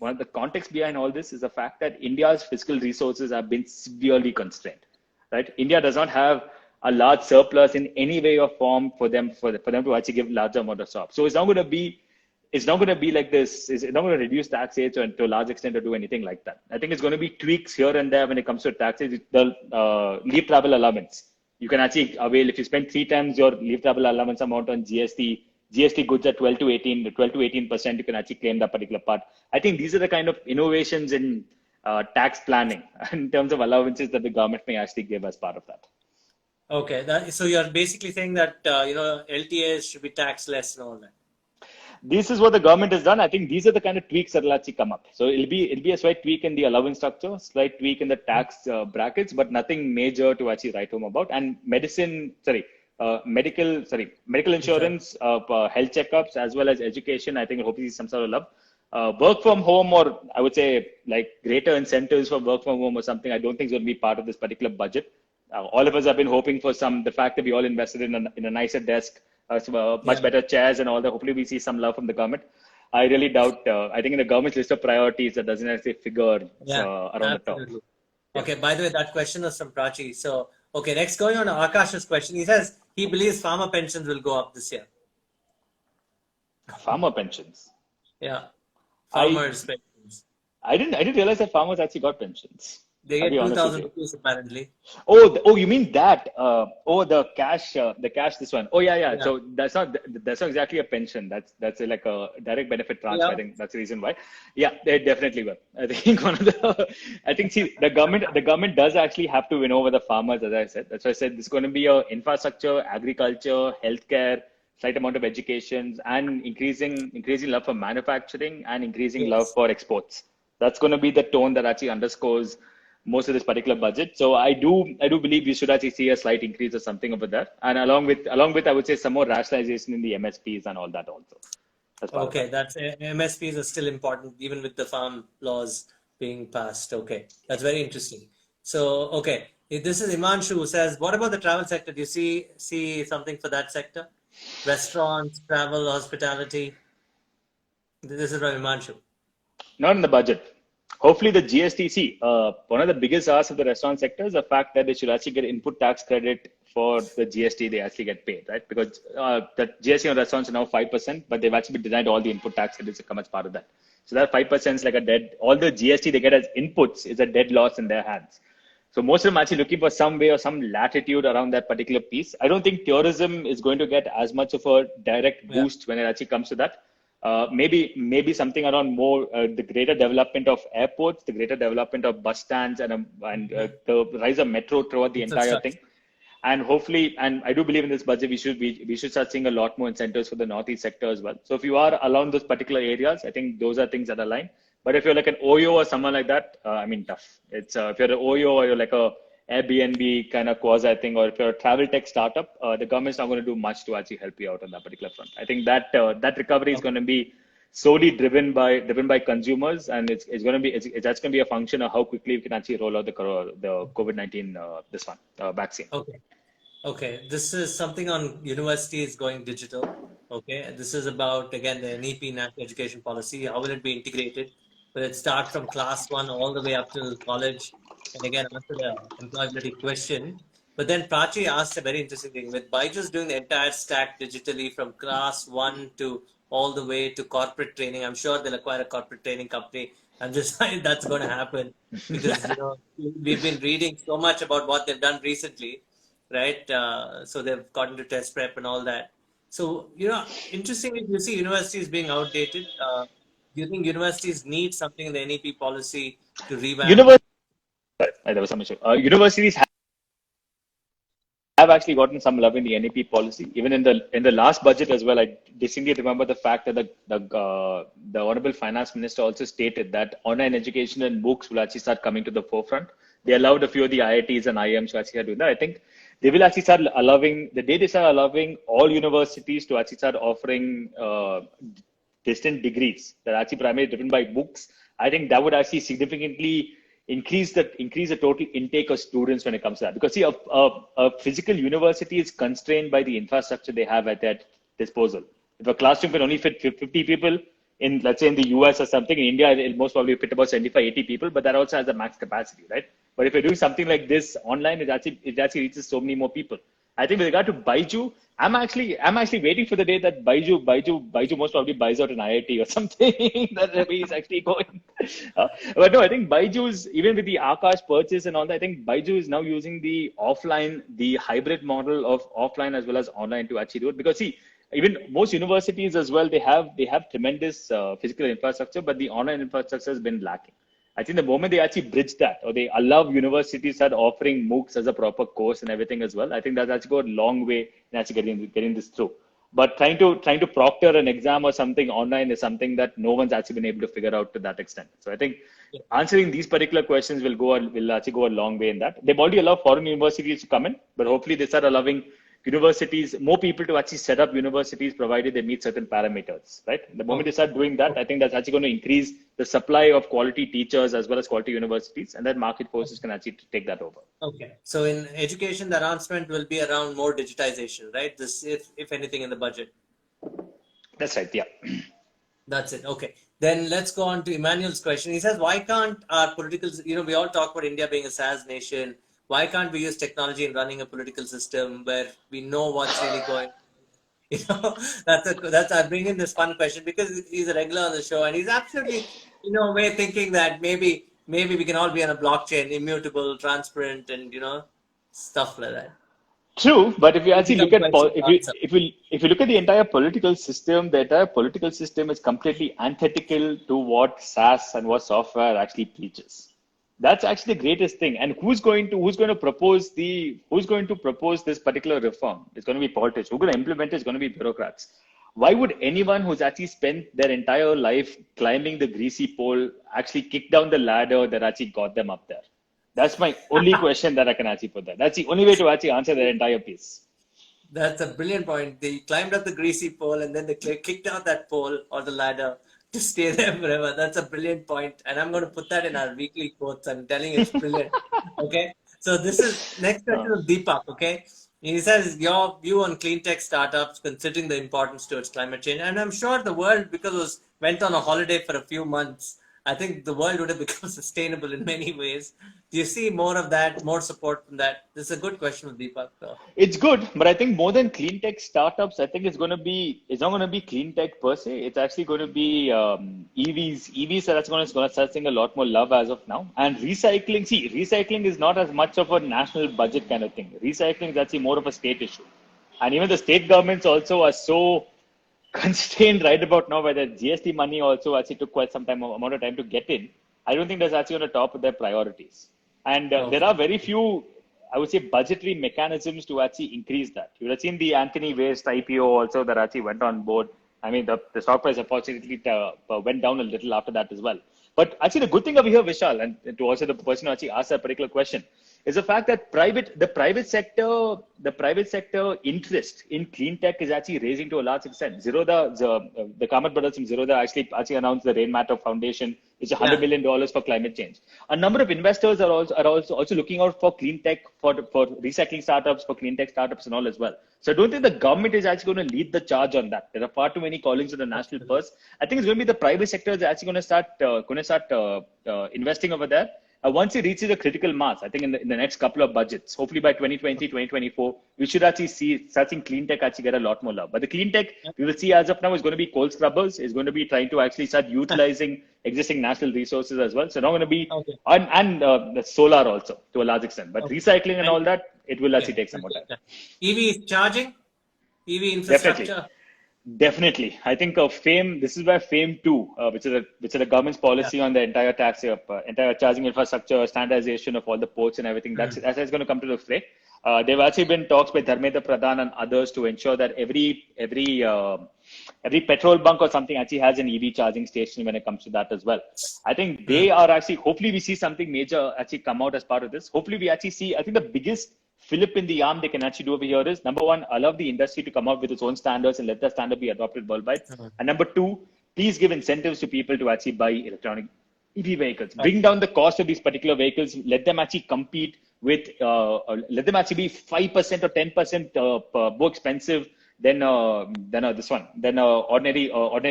one of the context behind all this is the fact that India's fiscal resources have been severely constrained, right? India does not have a large surplus in any way or form for them to actually give larger amount of jobs. So it's not going to be like this. It's not going to reduce tax rates to a large extent or do anything like that. I think it's going to be tweaks here and there when it comes to taxes. The leave travel allowance, you can actually avail if you spend 3 times your leave travel allowance amount on GST goods at 12 to 18%, you can actually claim that particular part. I think these are the kind of innovations in tax planning in terms of allowances that the government may actually give as part of that. Okay, so you're basically saying that LTAs should be taxed less and all that. this is what the government has done. I think these are the kind of tweaks that will actually come up. So it'll be a slight tweak in the allowance structure, slight tweak in the tax brackets, but nothing major to actually write home about. And medical insurance, health checkups, as well as education. I think hopefully some sort of love. Work from home, or I would say like greater incentives for work from home or something, I don't think is going to be part of this particular budget. All of us have been hoping for the fact that we all invested in a nicer desk, much better chairs and all that. Hopefully we see some love from the government. I really doubt, I think in the government's list of priorities, that doesn't actually figure around absolutely. the top. Okay, by the way, that question was from Prachi. So, okay, next going on to Akash's question. He says he believes farmer pensions will go up this year. Farmer pensions? Yeah. Farmers' pensions. I didn't realize that farmers actually got pensions. They get 2,000 rupees apparently. Oh, you mean that? The cash, this one. Oh, yeah. So that's not exactly a pension. That's like a direct benefit transfer. I think that's the reason why. Yeah, they definitely will. I think the government does actually have to win over the farmers, as I said. That's why I said this is going to be infrastructure, agriculture, healthcare, slight amount of education, and increasing love for manufacturing and increasing love for exports. That's going to be the tone that actually underscores most of this particular budget. So I do believe we should actually see a slight increase or something over there. And along with I would say some more rationalization in the MSPs and all that also. Okay, that's MSPs are still important even with the farm laws being passed. Okay, that's very interesting. So, okay, this is Imanshu who says, what about the travel sector? Do you see something for that sector? Restaurants, travel, hospitality. This is from Imanshu. Not in the budget. Hopefully the GST, one of the biggest asks of the restaurant sector is the fact that they should actually get input tax credit for the GST they actually get paid, right? Because the GST on restaurants are now 5%, but they've actually been denied all the input tax credits that come as part of that. So that 5% is like all the GST they get as inputs is a dead loss in their hands. So most of them are actually looking for some way or some latitude around that particular piece. I don't think tourism is going to get as much of a direct boost when it actually comes to that. Maybe something around more the greater development of airports, the greater development of bus stands, and the rise of metro throughout the entire thing. And hopefully, and I do believe in this budget, we should start seeing a lot more incentives for the Northeast sector as well. So if you are along those particular areas, I think those are things that align. But if you're like an OYO or someone like that, tough. It's if you're an OYO or you're like a Airbnb kind of quasi thing, or if you're a travel tech startup, the government's not going to do much to actually help you out on that particular front. I think that recovery is going to be solely driven by consumers, and it's that's going to be a function of how quickly we can actually roll out the COVID-19 vaccine. Okay. This is something on universities going digital. Okay. This is about again the NEP National Education Policy. How will it be integrated? Will it start from class 1 all the way up to college? And again, answer the employability question. But then Prachi asked a very interesting thing. With Byju's doing the entire stack digitally from class 1 to all the way to corporate training, I'm sure they'll acquire a corporate training company. I'm just saying that's going to happen because we've been reading so much about what they've done recently, right? So they've gotten to test prep and all that. So, interestingly, you see universities being outdated. Do you think universities need something in the NEP policy to revamp? There was some issue. Universities have actually gotten some love in the NEP policy. Even in the last budget as well, I distinctly remember the fact that the Honorable Finance Minister also stated that online education and books will actually start coming to the forefront. They allowed a few of the IITs and IIMs to actually do that. I think they will actually start allowing all universities to actually start offering distant degrees that are actually primarily driven by books. I think that would actually significantly increase the total intake of students when it comes to that. Because see, a physical university is constrained by the infrastructure they have at their disposal. If a classroom can only fit 50 people, let's say in the US or something, in India, it'll most probably fit about 75, 80 people, but that also has a max capacity, right? But if you're doing something like this online, it actually reaches so many more people. I think with regard to Byju, I'm actually waiting for the day that Byju most probably buys out an IIT or something that he's actually going. But no, I think Byju's, even with the Akash purchase and all that, I think Byju is now using the hybrid model of offline as well as online to actually do it. Because see, even most universities as well, they have tremendous physical infrastructure, but the online infrastructure has been lacking. I think the moment they actually bridge that, or they allow universities start offering MOOCs as a proper course and everything as well, I think that's actually go a long way in actually getting this through. But trying to proctor an exam or something online is something that no one's actually been able to figure out to that extent. So I think answering these particular questions will actually go a long way in that. They've already allowed foreign universities to come in, but hopefully they start allowing universities, more people to actually set up universities provided they meet certain parameters, right? The moment they start doing that, I think that's actually going to increase the supply of quality teachers as well as quality universities, and then market forces can actually take that over. Okay. So in education, the announcement will be around more digitization, right? This, if anything, in the budget. That's right. Yeah. That's it. Okay. Then let's go on to Emmanuel's question. He says, why can't our political, we all talk about India being a SaaS nation. Why can't we use technology in running a political system where we know what's really going? I bring in this fun question because he's a regular on the show and he's absolutely, way thinking that maybe we can all be on a blockchain, immutable, transparent, and stuff like that. True, but if you actually look at if you look at the entire political system is completely antithetical to what SaaS and what software actually preaches. That's actually the greatest thing. And who's going to propose this particular reform? It's going to be politicians. Who's going to implement it? It's going to be bureaucrats. Why would anyone who's actually spent their entire life climbing the greasy pole actually kick down the ladder that actually got them up there? That's my only question that I can actually put there. That's the only way to actually answer the entire piece. That's a brilliant point. They climbed up the greasy pole and then they kicked down that pole or the ladder to stay there forever. That's a brilliant point. And I'm going to put that in our weekly quotes. I'm telling you, it's brilliant. Okay. So this is next question of Deepak. Okay. He says, your view on clean tech startups, considering the importance towards climate change. And I'm sure the world, because it went on a holiday for a few months, I think the world would have become sustainable in many ways. Do you see more of that, more support from that? This is a good question with Deepak, though. It's good, but I think more than clean tech startups, I think it's not going to be clean tech per se. It's actually going to be EVs. EVs are going to start seeing a lot more love as of now. And recycling is not as much of a national budget kind of thing. Recycling is actually more of a state issue. And even the state governments also are so constrained right about now, where the GST money also actually took quite some amount of time to get in. I don't think that's actually on the top of their priorities. And there are very few, I would say, budgetary mechanisms to actually increase that. You would have seen the Anthony Waste IPO also that actually went on board. I mean, the stock price unfortunately went down a little after that as well. But actually, the good thing over here, Vishal, and to also the person who actually asked that particular question, is the fact that the private sector interest in clean tech is actually raising to a large extent. The Kamath brothers from Zerodha actually announced the Rainmatter Foundation, which is $100 million for climate change. A number of investors are also looking out for clean tech, for recycling startups, for clean tech startups and all as well. So I don't think the government is actually going to lead the charge on that. There are far too many callings on the national purse. I think it's going to be the private sector that's actually going to start investing over there. Once it reaches a critical mass, I think in the next couple of budgets, hopefully by 2020, 2024, we should actually see such in clean tech actually get a lot more love. But the clean tech we will see as of now is going to be coal scrubbers, is going to be trying to actually start utilizing existing national resources as well. So not going to be, and the solar also to a large extent. But recycling and all that, it will actually take some more time. EV charging, EV infrastructure. Definitely. I think FAME, this is where FAME 2, which is the government's policy on the entire entire charging infrastructure, standardization of all the ports and everything, that's going to come to the fray. There have actually been talks by Dharmendra Pradhan and others to ensure that every petrol bunk or something actually has an EV charging station when it comes to that as well. I think they are actually, hopefully we see something major actually come out as part of this. Hopefully we actually see, I think the biggest fillip in the arm they can actually do over here is, number one, allow the industry to come out with its own standards and let that standard be adopted worldwide. And number two, please give incentives to people to actually buy electronic EV vehicles. Bring down the cost of these particular vehicles. Let them actually compete with, let them actually be 5% or 10% more expensive than ordinary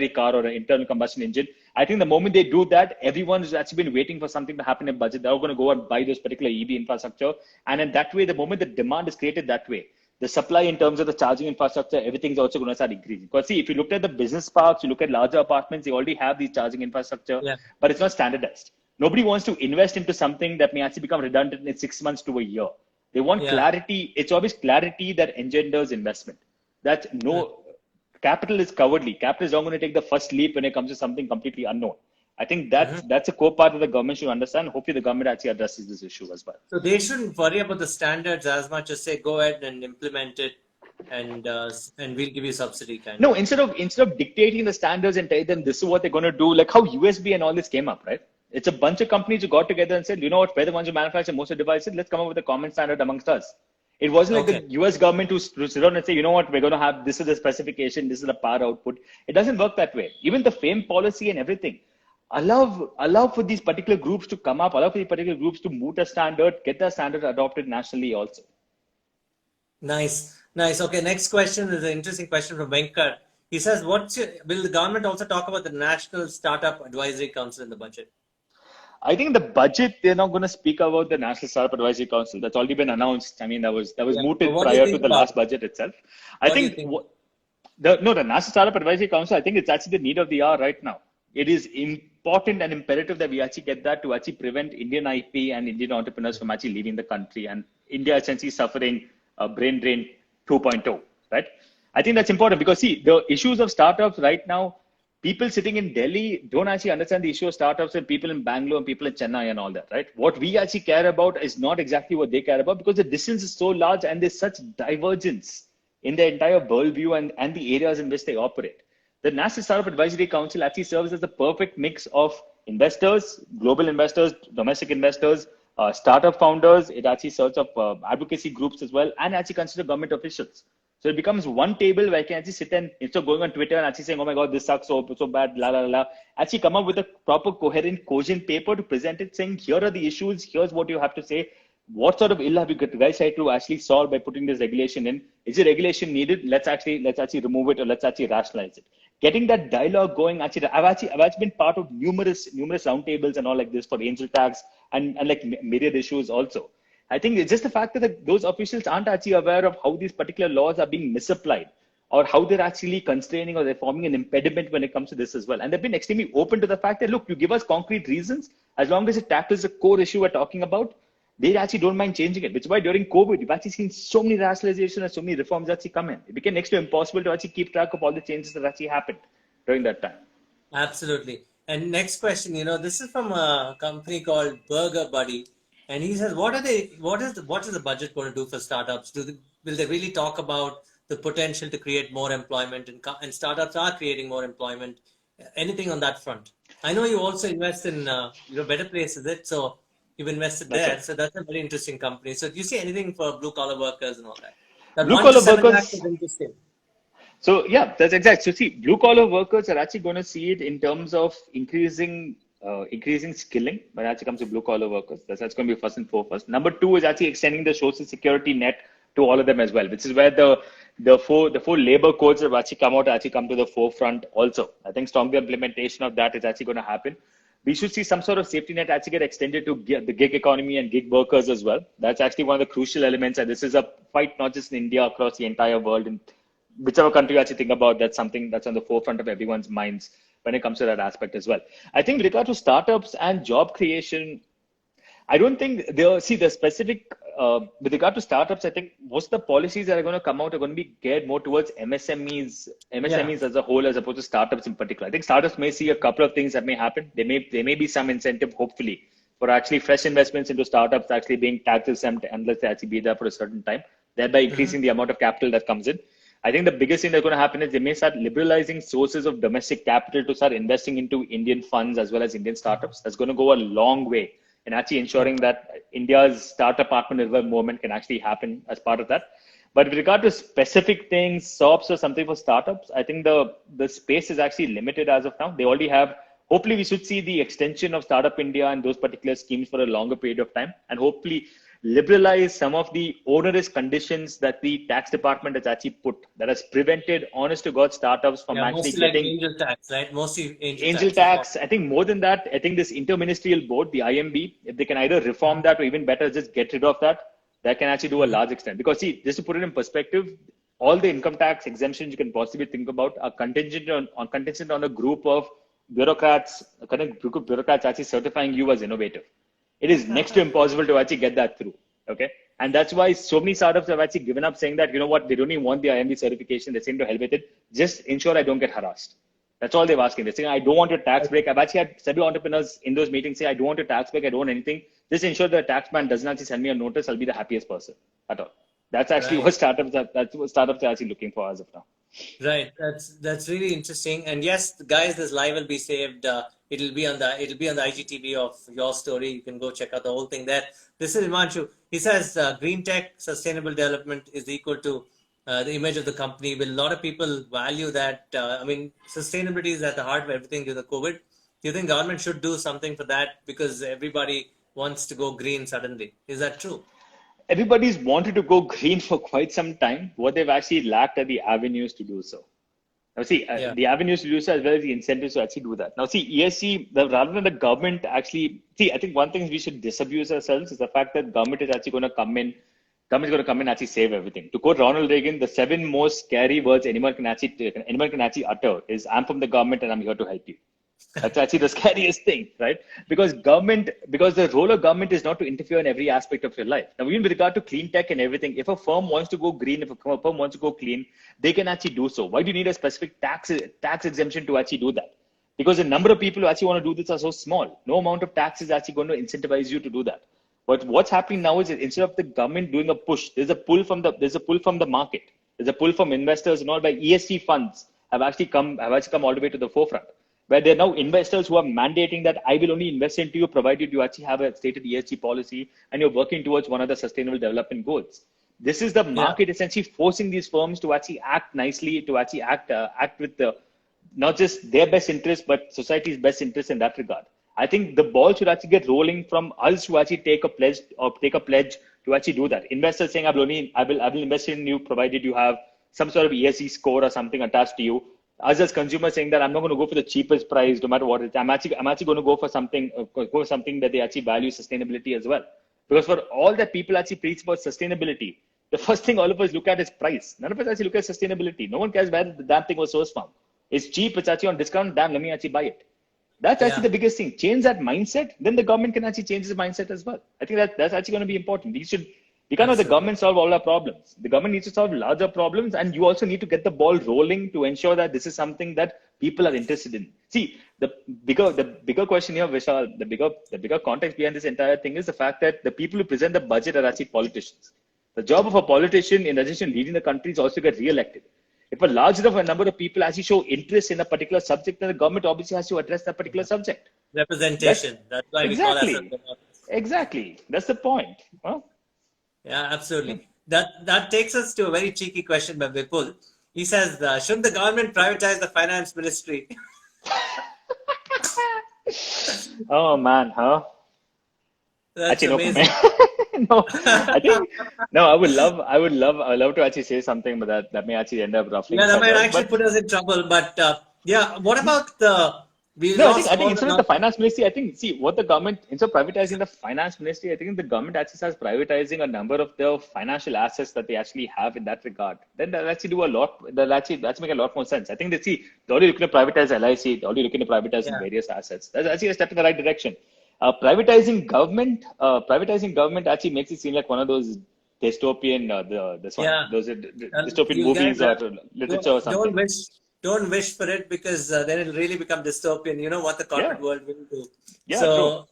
car or an internal combustion engine. I think the moment they do that, everyone has actually been waiting for something to happen in budget. They're all going to go and buy this particular EV infrastructure. And in that way, the moment the demand is created that way, the supply in terms of the charging infrastructure, everything's also going to start increasing. Because see, if you look at the business parks, you look at larger apartments, they already have these charging infrastructure, but it's not standardized. Nobody wants to invest into something that may actually become redundant in 6 months to a year. They want clarity. It's always clarity that engenders investment. That capital is cowardly. Capital is not going to take the first leap when it comes to something completely unknown. I think that's a core part of the government should understand. Hopefully the government actually addresses this issue as well. So they shouldn't worry about the standards as much as say, go ahead and implement it. and we'll give you subsidy kind No, of. instead of dictating the standards and tell them this is what they're going to do, like how USB and all this came up, right? It's a bunch of companies who got together and said, you know what, we're the ones who manufacture most of the devices. Let's come up with a common standard amongst us. It wasn't like Okay. the US government to sit down and say, you know what, we're going to have this is the specification, this is the power output. It doesn't work that way. Even the FAME policy and everything allow for these particular groups to come up, allow for these particular groups to move the standard, get the standard adopted nationally also. Nice, nice. Okay, next question is an interesting question from Venkat. He says, will the government also talk about the National Startup Advisory Council in the budget? I think the budget, they're not going to speak about the National Startup Advisory Council. That's already been announced. I mean, that was mooted prior to the last budget itself. I think the National Startup Advisory Council, I think it's actually the need of the hour right now. It is important and imperative that we actually get that to actually prevent Indian IP and Indian entrepreneurs from actually leaving the country, and India essentially suffering a brain drain 2.0, right? I think that's important because see, the issues of startups right now, people sitting in Delhi don't actually understand the issue of startups, and people in Bangalore and people in Chennai and all that, right? What we actually care about is not exactly what they care about, because the distance is so large and there's such divergence in their entire worldview and the areas in which they operate. The National Startup Advisory Council actually serves as the perfect mix of investors, global investors, domestic investors, startup founders. It actually serves of advocacy groups as well, and actually consider government officials. So it becomes one table where I can actually sit and, instead of going on Twitter and actually saying, oh my God, this sucks, so bad, la, la, la, actually come up with a proper, coherent, cogent paper to present it, saying, here are the issues, here's what you have to say. What sort of ill have you guys tried to actually solve by putting this regulation in? Is the regulation needed? Let's actually remove it, or let's actually rationalize it. Getting that dialogue going, I've actually been part of numerous roundtables and all like this for angel tax and like myriad issues also. I think it's just the fact that those officials aren't actually aware of how these particular laws are being misapplied, or how they're actually constraining or they're forming an impediment when it comes to this as well. And they've been extremely open to the fact that, look, you give us concrete reasons, as long as it tackles the core issue we're talking about, they actually don't mind changing it. Which is why during COVID, you've actually seen so many rationalization and so many reforms actually come in. It became next to impossible to actually keep track of all the changes that actually happened during that time. Absolutely. And next question, this is from a company called Burger Buddy. And he says, what is the budget going to do for startups? Will they really talk about the potential to create more employment, and startups are creating more employment? Anything on that front? I know you also invest in Better Place, is it? So you've invested there. So that's a very interesting company. So do you see anything for blue collar workers and all that? That blue collar workers is interesting. So yeah, that's exact. So see, blue collar workers are actually going to see it in terms of increasing skilling when it actually comes to blue collar workers. That's going to be first and foremost. Number two is actually extending the social security net to all of them as well, which is where the four labor codes have actually come to the forefront also. I think stronger implementation of that is actually going to happen. We should see some sort of safety net actually get extended to the gig economy and gig workers as well. That's actually one of the crucial elements, and this is a fight not just in India, across the entire world. And whichever country you actually think about, that's something that's on the forefront of everyone's minds when it comes to that aspect as well. I think with regard to startups and job creation, I don't think the specific, with regard to startups, I think most of the policies that are going to come out are going to be geared more towards MSMEs as a whole, as opposed to startups in particular. I think startups may see a couple of things that may happen. There may be some incentive, hopefully, for actually fresh investments into startups actually being tax exempt unless they actually be there for a certain time, thereby increasing the amount of capital that comes in. I think the biggest thing that's going to happen is they may start liberalizing sources of domestic capital to start investing into Indian funds as well as Indian startups. That's going to go a long way in actually ensuring that India's startup Atmanirbhar movement can actually happen as part of that. But with regard to specific things, SOPs or something for startups, I think the space is actually limited as of now. They already have, hopefully we should see the extension of Startup India and those particular schemes for a longer period of time, and hopefully liberalize some of the onerous conditions that the tax department has actually put, that has prevented honest to God startups from actually getting angel tax, right? Mostly angel tax. I think more than that, I think this interministerial board, the IMB, if they can either reform that or even better, just get rid of that can actually do a large extent. Because see, just to put it in perspective, all the income tax exemptions you can possibly think about are contingent on a group of bureaucrats actually certifying you as innovative. It is next to impossible to actually get that through. Okay. And that's why so many startups have actually given up, saying that, you know what, they don't even want the IMB certification. They seem to help with it. Just ensure I don't get harassed. That's all they're asking. They're saying, I don't want your tax break. I've actually had several entrepreneurs in those meetings say, I don't want your tax break. I don't want anything. Just ensure the tax man doesn't actually send me a notice. I'll be the happiest person at all. That's actually Right. what startups are actually looking for as of now. Right. That's really interesting. And yes, guys, this live will be saved. It'll be on the IGTV of Your Story. You can go check out the whole thing there. This is Imanshu. He says green tech sustainable development is equal to the image of the company. Will a lot of people value that? I mean, sustainability is at the heart of everything due to COVID. Do you think government should do something for that because everybody wants to go green suddenly? Is that true? Everybody's wanted to go green for quite some time. What they've actually lacked are the avenues to do so. Now, see, Yeah. the avenues to do so as well as the incentives to actually do that. Now, see, ESG, rather than the government actually, see, I think one thing we should disabuse ourselves is the fact that government is actually going to come in, government is going to come in and actually save everything. To quote Ronald Reagan, the 7 most scary words anyone can actually utter is, "I'm from the government and I'm here to help you." That's actually the scariest thing, right? Because the role of government is not to interfere in every aspect of your life. Now, even with regard to clean tech and everything, if a firm wants to go green, if a firm wants to go clean, they can actually do so. Why do you need a specific tax exemption to actually do that? Because the number of people who actually want to do this are so small. No amount of tax is actually going to incentivize you to do that. But what's happening now is that instead of the government doing a push, there's a pull from the market. There's a pull from investors and all by ESG funds have actually come all the way to the forefront, where there are now investors who are mandating that I will only invest into you provided you actually have a stated ESG policy and you're working towards one of the sustainable development goals. This is the market essentially forcing these firms to actually act nicely, to actually act with not just their best interest, but society's best interest in that regard. I think the ball should actually get rolling from us to actually take a pledge to actually do that. Investors saying, I will invest in you provided you have some sort of ESG score or something attached to you. Us as consumers saying that I'm not going to go for the cheapest price, no matter what it is. I'm actually going to go for something that they actually value sustainability as well. Because for all that people actually preach about sustainability, the first thing all of us look at is price. None of us actually look at sustainability. No one cares where the damn thing was sourced from. It's cheap. It's actually on discount. Damn, let me actually buy it. That's actually the biggest thing. Change that mindset. Then the government can actually change the mindset as well. I think that's actually going to be important. We can't have the government solve all our problems. The government needs to solve larger problems, and you also need to get the ball rolling to ensure that this is something that people are interested in. See, the bigger question here, Vishal, the bigger context behind this entire thing is the fact that the people who present the budget are actually politicians. The job of a politician, in addition to leading the country, is also to get re-elected. If a large enough number of people actually show interest in a particular subject, then the government obviously has to address that particular subject. Representation. That's why we call ourselves. Exactly. That's the point. Well, Yeah, absolutely. That takes us to a very cheeky question by Vipul. He says, shouldn't the government privatize the finance ministry? oh man, huh? That's Actually, amazing. no, I would love to actually say something, but that may actually end up ruffling. Yeah, that might actually but, put us in trouble. But yeah, what about we No, lost I think more instead than of the finance ministry, I think, see, what the government, instead of privatizing the finance ministry, I think the government actually starts privatizing a number of the financial assets that they actually have in that regard. Then they'll actually do a lot, that's make a lot more sense. I think they see, they're already looking to privatize LIC, they're already looking to privatize various assets. That's actually a step in the right direction. Privatizing government actually makes it seem like one of those dystopian, those dystopian movies or literature or something. Don't wish for it, because then it'll really become dystopian. You know what the corporate world will do. Yeah, so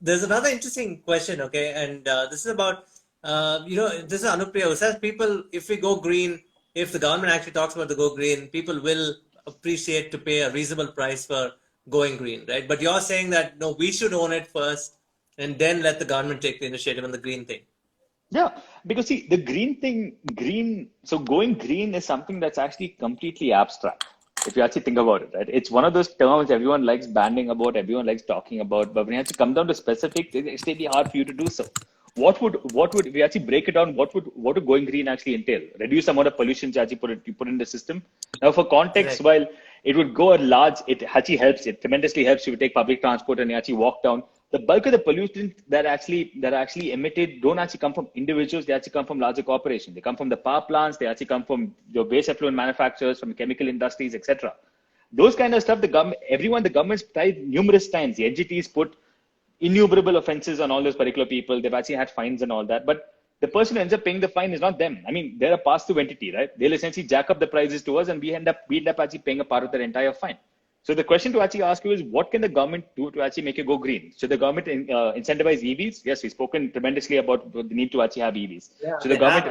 there's another interesting question, okay? And this is about, this is Anupriya who says if we go green, if the government actually talks about the go green, people will appreciate to pay a reasonable price for going green, right? But you're saying that, no, we should own it first and then let the government take the initiative on the green thing. Yeah, because see, the so going green is something that's actually completely abstract. If you actually think about it, right? It's one of those terms everyone likes banding about, everyone likes talking about, but when you have to come down to specifics, it's extremely hard for you to do so. What would if we actually break it down, what would going green actually entail? Reduce the amount of pollution you put in the system. Now, for context, while it would go it actually helps, it tremendously helps if you take public transport and you actually walk down. The bulk of the pollution that actually emitted don't actually come from individuals. They actually come from larger corporations. They come from the power plants. They actually come from your base effluent manufacturers, from chemical industries, etc. Those kind of stuff. The government's tried numerous times. The NGTs put innumerable offenses on all those particular people. They've actually had fines and all that. But the person who ends up paying the fine is not them. I mean, they're a pass-through entity, right? They'll essentially jack up the prices to us, and we end up actually paying a part of their entire fine. So the question to actually ask you is, what can the government do to actually make it go green? Should the government incentivize EVs? Yes, we've spoken tremendously about the need to actually have EVs. Yeah, So the government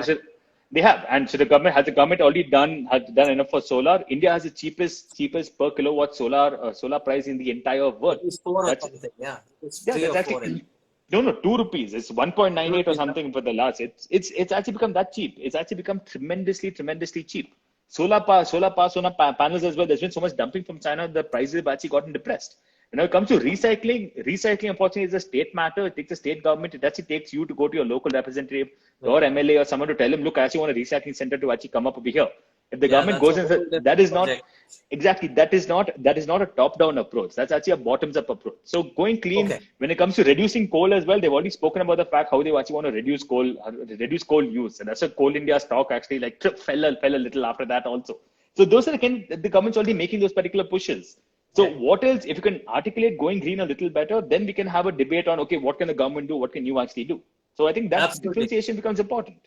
They have, and so the government already done enough for solar? India has the cheapest per kilowatt solar price in the entire world. It's four or That's something. Yeah, it's Yeah, three that's or four. actually no, 2 rupees. It's 1.98 or something for the last. It's actually become that cheap. It's actually become tremendously cheap. Solar panels as well. There's been so much dumping from China, the prices have actually gotten depressed. When it comes to recycling unfortunately is a state matter. It takes the state government. It actually takes you to go to your local representative, your MLA or someone to tell him, look, I actually want a recycling center to actually come up over here. If the Yeah, government that's goes a and whole says different that is not project. exactly that is not a top-down approach. That's actually a bottoms-up approach. So going clean Okay. when it comes to reducing coal as well, they've already spoken about the fact how they actually want to reduce coal use, and that's a Coal India stock actually like fell a little after that also. So those are the government's already making those particular pushes. So Yeah. what else? If you can articulate going green a little better, then we can have a debate on okay, what can the government do? What can you actually do? So I think that Absolutely. differentiation becomes important.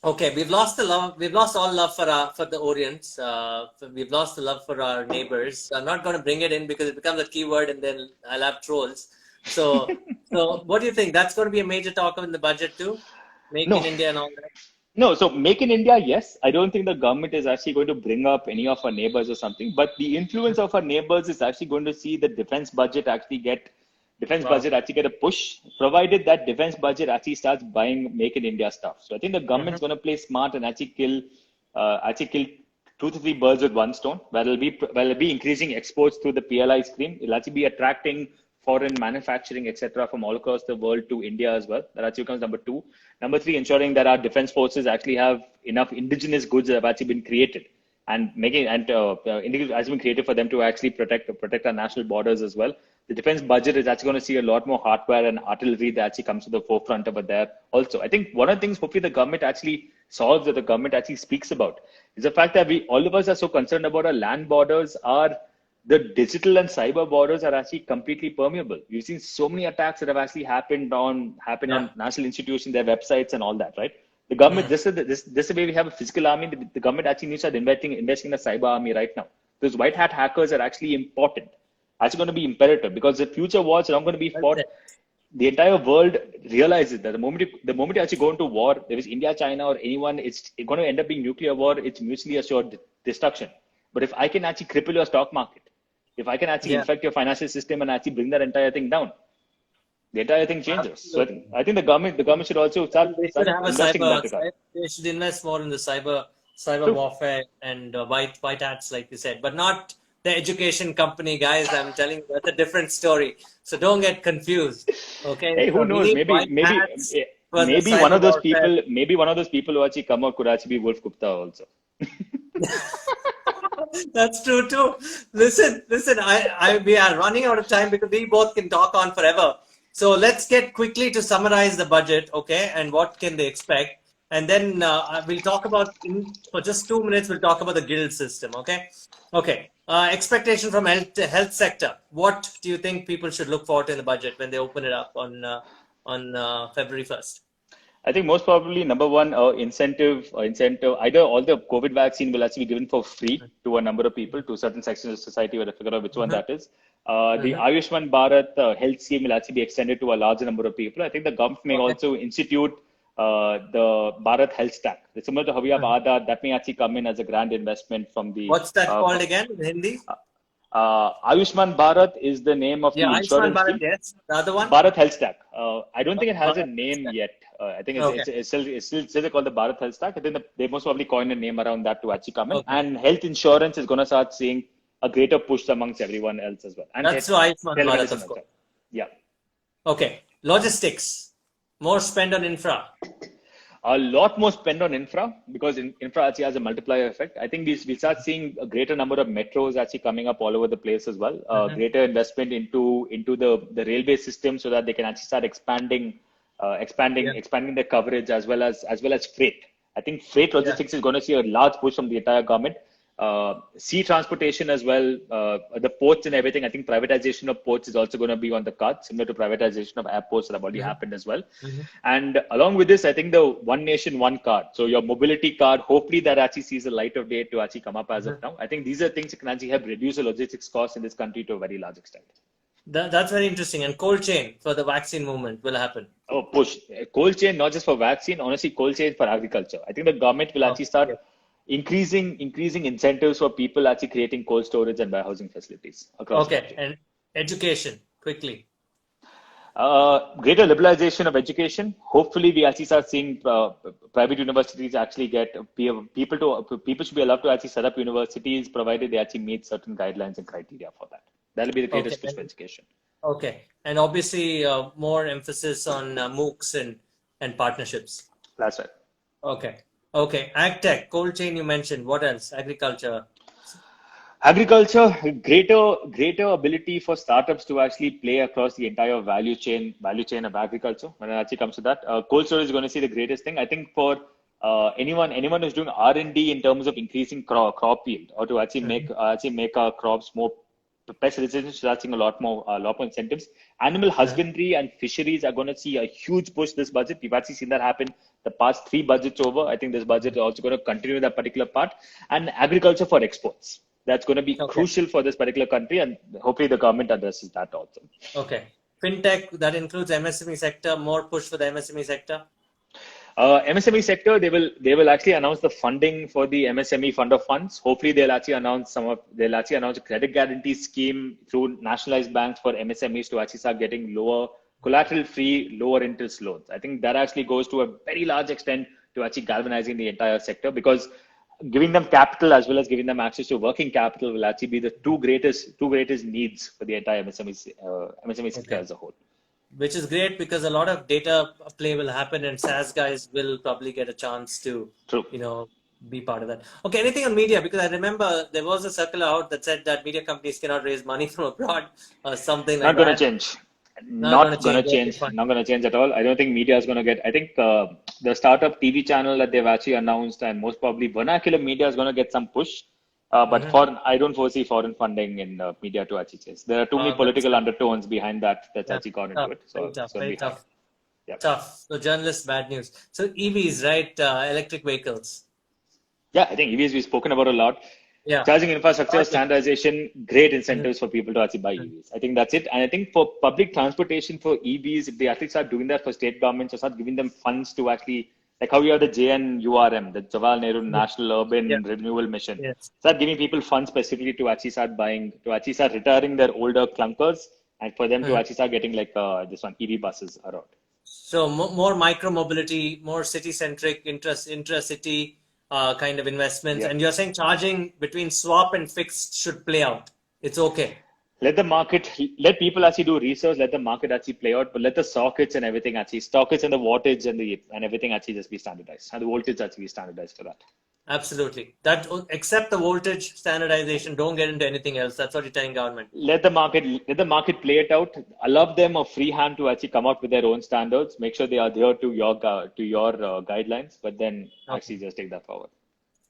Okay, we've lost the love. We've lost all love for the Orients. We've lost the love for our neighbors. I'm not going to bring it in because it becomes a keyword, and then I'll have trolls. So what do you think? That's going to be a major talk in the budget too. Make No, in India and all that. No, so make in India, yes. I don't think the government is actually going to bring up any of our neighbors or something, but the influence of our neighbors is actually going to see the defense Wow. budget actually get a push, provided that defense budget actually starts buying make in India stuff. So I think the government's going to play smart and actually kill 2 to 3 birds with one stone. Where it'll be increasing exports through the PLI scheme. It'll actually be attracting foreign manufacturing, etc., from all across the world to India as well. That actually comes number two. Number three, ensuring that our defense forces actually have enough indigenous goods that have actually been created and has been created for them to actually protect our national borders as well. The defense budget is actually going to see a lot more hardware and artillery that actually comes to the forefront over there. Also, I think one of the things hopefully the government actually solves, or the government actually speaks about, is the fact that all of us are so concerned about our land borders. The digital and cyber borders are actually completely permeable. We've seen so many attacks that have actually happened on national institutions, their websites, and all that, right? The government, this is the way we have a physical army. The government actually needs to start investing in a cyber army right now. Those white hat hackers are actually important. Actually going to be imperative because the future wars are not going to be fought. The entire world realizes that the moment you actually go into war, there is India, China, or anyone, it's going to end up being nuclear war. It's mutually assured destruction. But if I can actually cripple your stock market, if I can actually infect your financial system and actually bring that entire thing down, the entire thing changes. Absolutely. So I think the government should also start They should have a investing in that regard. They should invest more in the cyber warfare and white hats, like you said, but not the education company guys. I'm telling you, that's a different story. So don't get confused. Okay. Hey, who So we knows? need white hats for the Maybe cyber one of those warfare. people who actually come out could actually be Wolf Gupta also. That's true too. Listen. We are running out of time because we both can talk on forever. So let's get quickly to summarize the budget, okay, and what can they expect, and then we'll talk about for just 2 minutes. We'll talk about the guild system, okay? Okay. Expectation from health sector. What do you think people should look forward to in the budget when they open it up on February 1st? I think most probably number one, incentive. Either all the COVID vaccine will actually be given for free to a number of people, to certain sections of society. We'll figure out which one that is. The Ayushman Bharat health scheme will actually be extended to a larger number of people. I think the government may also institute the Bharat Health Stack. It's similar to how we have Aadhaar. That may actually come in as a grand investment from the. What's that called again in Hindi? Ayushman Bharat is the name of the insurance Ayushman Bharat, scheme. yes. The other one? Bharat Health Stack. I don't think it has a name yet. I think it's still called the Bharat Health Stack. I think they most probably coin a name around that to actually come in. And health insurance is going to start seeing a greater push amongst everyone else as well. And that's why Ayushman Bharat, of course. Yeah. Okay. Logistics. More spend on infra. A lot more spend on infra because infra actually has a multiplier effect. I think we'll start seeing a greater number of metros actually coming up all over the place as well. Greater investment into the railway system so that they can actually start expanding their coverage as well as freight. I think freight logistics is going to see a large push from the entire government. Sea transportation as well, the ports and everything. I think privatization of ports is also going to be on the cards, similar to privatization of airports that have already happened as well. And along with this, I think the One Nation, One Card. So your mobility card, hopefully that actually sees the light of day to actually come up as of now. I think these are things that can actually help reduce the logistics costs in this country to a very large extent. That's very interesting. And cold chain for the vaccine movement will happen. Oh, push. Cold chain, not just for vaccine, honestly, cold chain for agriculture. I think the government will Oh, actually start yeah. increasing incentives for people actually creating cold storage and warehousing facilities across the Okay. country. And education, quickly. Greater liberalization of education. Hopefully, we actually start seeing private universities actually get people should be allowed to actually set up universities provided they actually meet certain guidelines and criteria for that. That'll be the Okay. greatest push for education. Okay. And obviously, more emphasis on MOOCs and partnerships. That's right. Okay. Okay. Ag tech, cold chain you mentioned. What else? Agriculture. Agriculture, greater ability for startups to actually play across the entire value chain of agriculture. When it actually comes to that, cold storage is going to see the greatest thing. I think for anyone who's doing R&D in terms of increasing crop yield or to actually make our crops more pest resistant, starting a lot more incentives. Animal husbandry and fisheries are going to see a huge push this budget. We've actually seen that happen the past three budgets over. I think this budget is also going to continue that particular part. And agriculture for exports. That's going to be Okay. crucial for this particular country, and hopefully the government addresses that also. Okay. Fintech, that includes MSME sector, more push for the MSME sector. MSME sector, they will actually announce the funding for the MSME fund of funds. Hopefully, they'll actually announce a credit guarantee scheme through nationalized banks for MSMEs to actually start getting lower collateral-free, lower interest loans. I think that actually goes to a very large extent to actually galvanizing the entire sector, because giving them capital as well as giving them access to working capital will actually be the two greatest needs for the entire MSME sector Okay. as a whole. Which is great because a lot of data play will happen and SaaS guys will probably get a chance to, True. be part of that. Okay, anything on media? Because I remember there was a circular out that said that media companies cannot raise money from abroad or something like Not going to that. change. Not going to Not going to change. Okay, change. fine. Not going to change at all. I don't think media is going to get. I think the startup TV channel that they've actually announced, and most probably vernacular media is going to get some push. But I don't foresee foreign funding in media to actually chase. There are too many That's political undertones behind that's yeah, actually gone into tough, it. very So it's tough, going to very be hard. tough, Yeah. tough. So journalists, bad news. So EVs, right? Electric vehicles. Yeah, I think EVs we've spoken about a lot. Yeah. Charging infrastructure, Charging. standardization, great Mhm. incentives for people to actually buy EVs. I think that's it. And I think for public transportation for EVs, if they actually start doing that for state governments or start giving them funds to actually, like how you have the JNURM, the Jawaharlal Nehru National Yeah. Urban Renewal Mission, Yes. start giving people funds specifically to actually start buying, to actually start retiring their older clunkers, and for them to Mhm. actually start getting like this one EV buses around. So more micro mobility, more city centric, intra-city kind of investments. Yeah. And you're saying charging between swap and fixed should play out. It's okay. Let people actually do research, let the market actually play out, but let the sockets and everything sockets and the wattage and everything actually just be standardized, and the voltage actually be standardized for that. Absolutely. That except the voltage standardization, don't get into anything else. That's what you're telling government. Let the market play it out. Allow them a free hand to actually come up with their own standards. Make sure they adhere to your guidelines, but then actually just take that forward.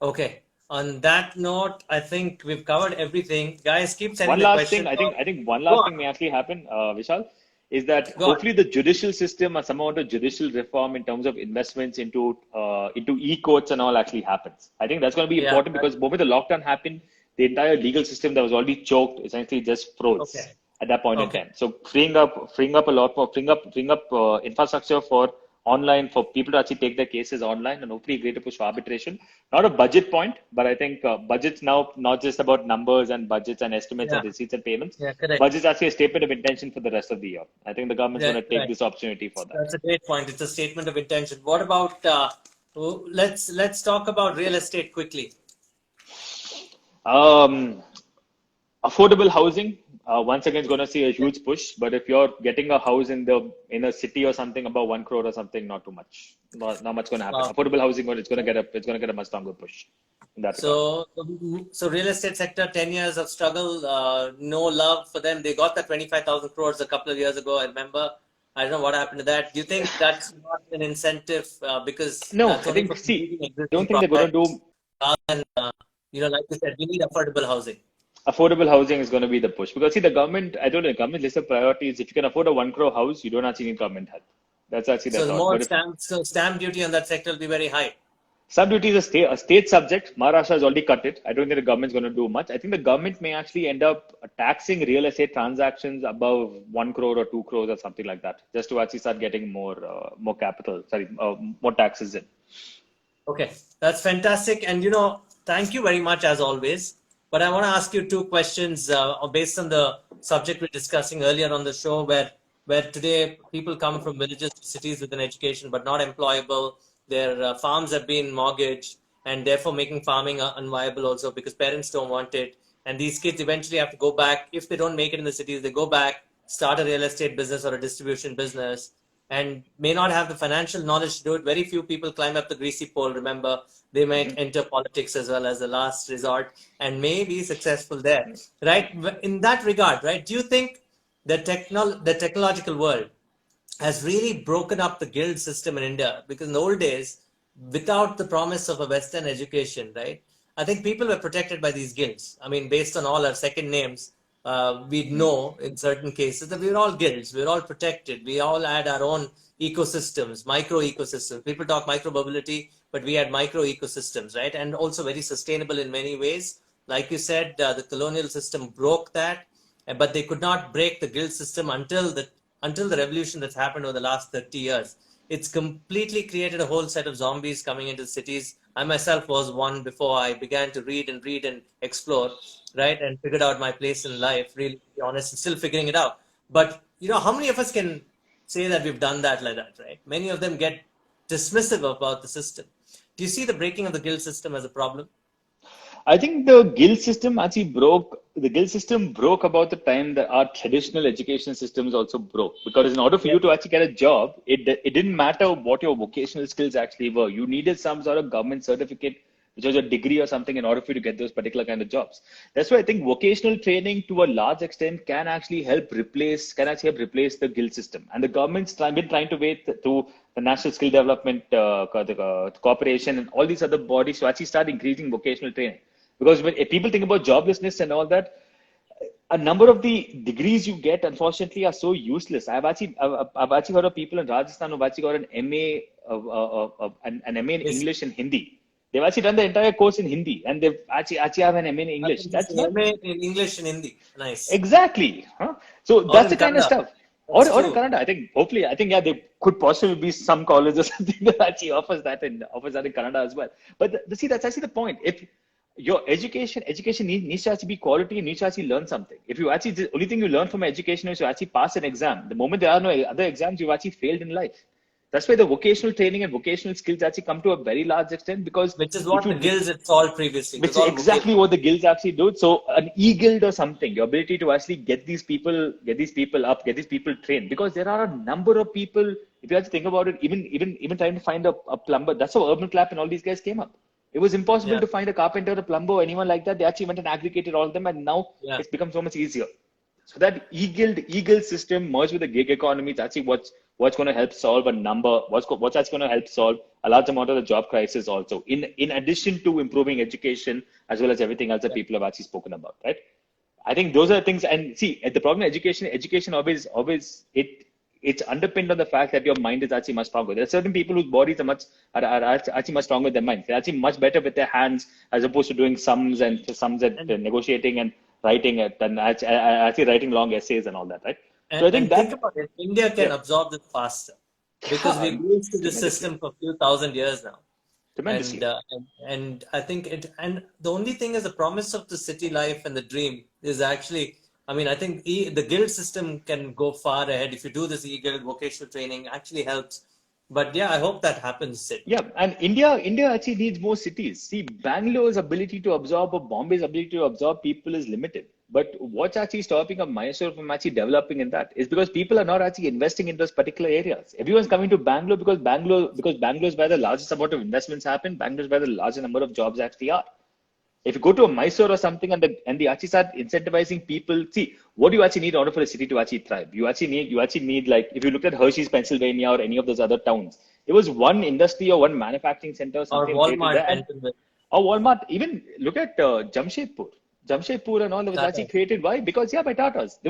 Okay. On that note, I think we've covered everything. Guys, keep sending One the last thing, questions. I think one Go last on. thing may actually happen, Vishal, is that Go on. hopefully the judicial system or some amount of judicial reform in terms of investments into e-courts and all actually happens. I think that's going to be Yeah. important because the moment the lockdown happened, the entire legal system that was already choked essentially just froze Okay. at that point in Okay. time. So freeing up a lot more, freeing up infrastructure for online for people to actually take their cases online, and hopefully greater push for arbitration. Not a budget point, but I think budgets now not just about numbers and budgets and estimates and Yeah. receipts and payments. Yeah, correct. Budget's actually a statement of intention for the rest of the year. I think the government's Yeah, going to take right. this opportunity for that. That's a great point. It's a statement of intention. What about let's talk about real estate quickly. Affordable housing, once again, is going to see a huge push. But if you're getting a house in a city or something above 1 crore or something, not too much. Not much going to happen. Wow. Affordable housing, it's going to get a much stronger push in that regard. So real estate sector, 10 years of struggle, no love for them. They got the 25,000 crores a couple of years ago. I remember. I don't know what happened to that. Do you think that's not an incentive because No, that's I only think, for see, building I existing don't think they're going to projects do rather than, like you said, we need affordable housing. affordable housing is going to be the push because see the government, I don't know, the government list of priorities. If you can afford a 1 crore house, you don't actually need government help. That's actually So their the thought. more But if stamp duty on that sector will be very high. Stamp duty is a state subject. Maharashtra has already cut it. I don't think the government's going to do much. I think the government may actually end up taxing real estate transactions above 1 crore or 2 crores or something like that, just to actually start getting more capital, more taxes in. Okay, that's fantastic. And thank you very much as always. But I want to ask you two questions based on the subject we're discussing earlier on the show, where today people come from villages to cities with an education but not employable. Their farms have been mortgaged and therefore making farming unviable also because parents don't want it. And these kids eventually have to go back. If they don't make it in the cities, they go back, start a real estate business or a distribution business, and may not have the financial knowledge to do it. Very few people climb up the greasy pole. Remember, they might enter politics as well as the last resort and may be successful there, right? In that regard, right? Do you think the technological world has really broken up the guild system in India? Because in the old days, without the promise of a Western education, right? I think people were protected by these guilds. I mean, based on all our second names, we know in certain cases that we're all guilds, we're all protected. We all had our own ecosystems, micro ecosystems. People talk micromobility, but we had micro ecosystems, right? And also very sustainable in many ways. Like you said, the colonial system broke that, but they could not break the guild system until the revolution that's happened over the last 30 years. It's completely created a whole set of zombies coming into cities. I myself was one before I began to read and explore, right? And figured out my place in life, really, to be honest, and still figuring it out. But, how many of us can say that we've done that like that, right? Many of them get dismissive about the system. Do you see the breaking of the guild system as a problem? I think the guild system actually broke. The guild system broke about the time that our traditional education systems also broke. Because in order for you to actually get a job, it didn't matter what your vocational skills actually were. You needed some sort of government certificate, which was a degree or something, in order for you to get those particular kind of jobs. That's why I think vocational training, to a large extent, can actually help replace the guild system. And the government's been trying to wait to the National Skill Development Corporation and all these other bodies to actually start increasing vocational training. Because if people think about joblessness and all that, a number of the degrees you get, unfortunately, are so useless. I've actually heard of people in Rajasthan who've actually got an MA, an MA in English and Hindi. They've actually done the entire course in Hindi, and they've actually have an MA in English. That's an MA in English and Hindi. Nice. Exactly. Huh? So that's the kind of stuff. Or in Canada, I think there could possibly be some college or something that actually offers that in Canada as well. But see, that's actually the point. If your education needs to actually be quality, and needs to actually learn something. If you actually, the only thing you learn from education is you actually pass an exam. The moment there are no other exams, you've actually failed in life. That's why the vocational training and vocational skills actually come to a very large extent, because which is what the guilds had solved previously. Which is exactly what the guilds actually do. So an e-guild or something, your ability to actually get these people trained, because there are a number of people. If you actually think about it, even trying to find a plumber, that's how Urban Clap and all these guys came up. It was impossible to find a carpenter, a plumber, or anyone like that. They actually went and aggregated all of them, and now it's become so much easier. So that e-guild system merged with the gig economy is actually what's going to help solve what's actually going to help solve a large amount of the job crisis also, in addition to improving education as well as everything else that people have actually spoken about, right? I think those are the things. And see, the problem with education always it's underpinned on the fact that your mind is actually much stronger. There are certain people whose bodies are actually much stronger than mine. They're actually much better with their hands as opposed to doing sums and negotiating and writing it, and actually writing long essays and all that, right? So I think about it, India can absorb this faster because we've used to the system for a few thousand years now. Tremendously. And I think and the only thing is the promise of the city life and the dream is actually, I think the guild system can go far ahead. If you do this e-guild vocational training, actually helps. But I hope that happens, Sid. Yeah, and India actually needs more cities. See, Bangalore's ability to absorb, or Bombay's ability to absorb people is limited. But what's actually stopping Mysore from actually developing in that is because people are not actually investing in those particular areas. Everyone's coming to Bangalore because Bangalore is where the largest amount of investments happen. Bangalore is where the largest number of jobs actually are. If you go to a Mysore or something and they actually start incentivizing people, see, what do you actually need in order for a city to actually thrive? You actually need, like, if you look at Hershey's, Pennsylvania, or any of those other towns, there was one industry or one manufacturing center or something. Or Walmart. Or Walmart. Even look at Jamshedpur and all that was actually created. Why? Because by Tatas. The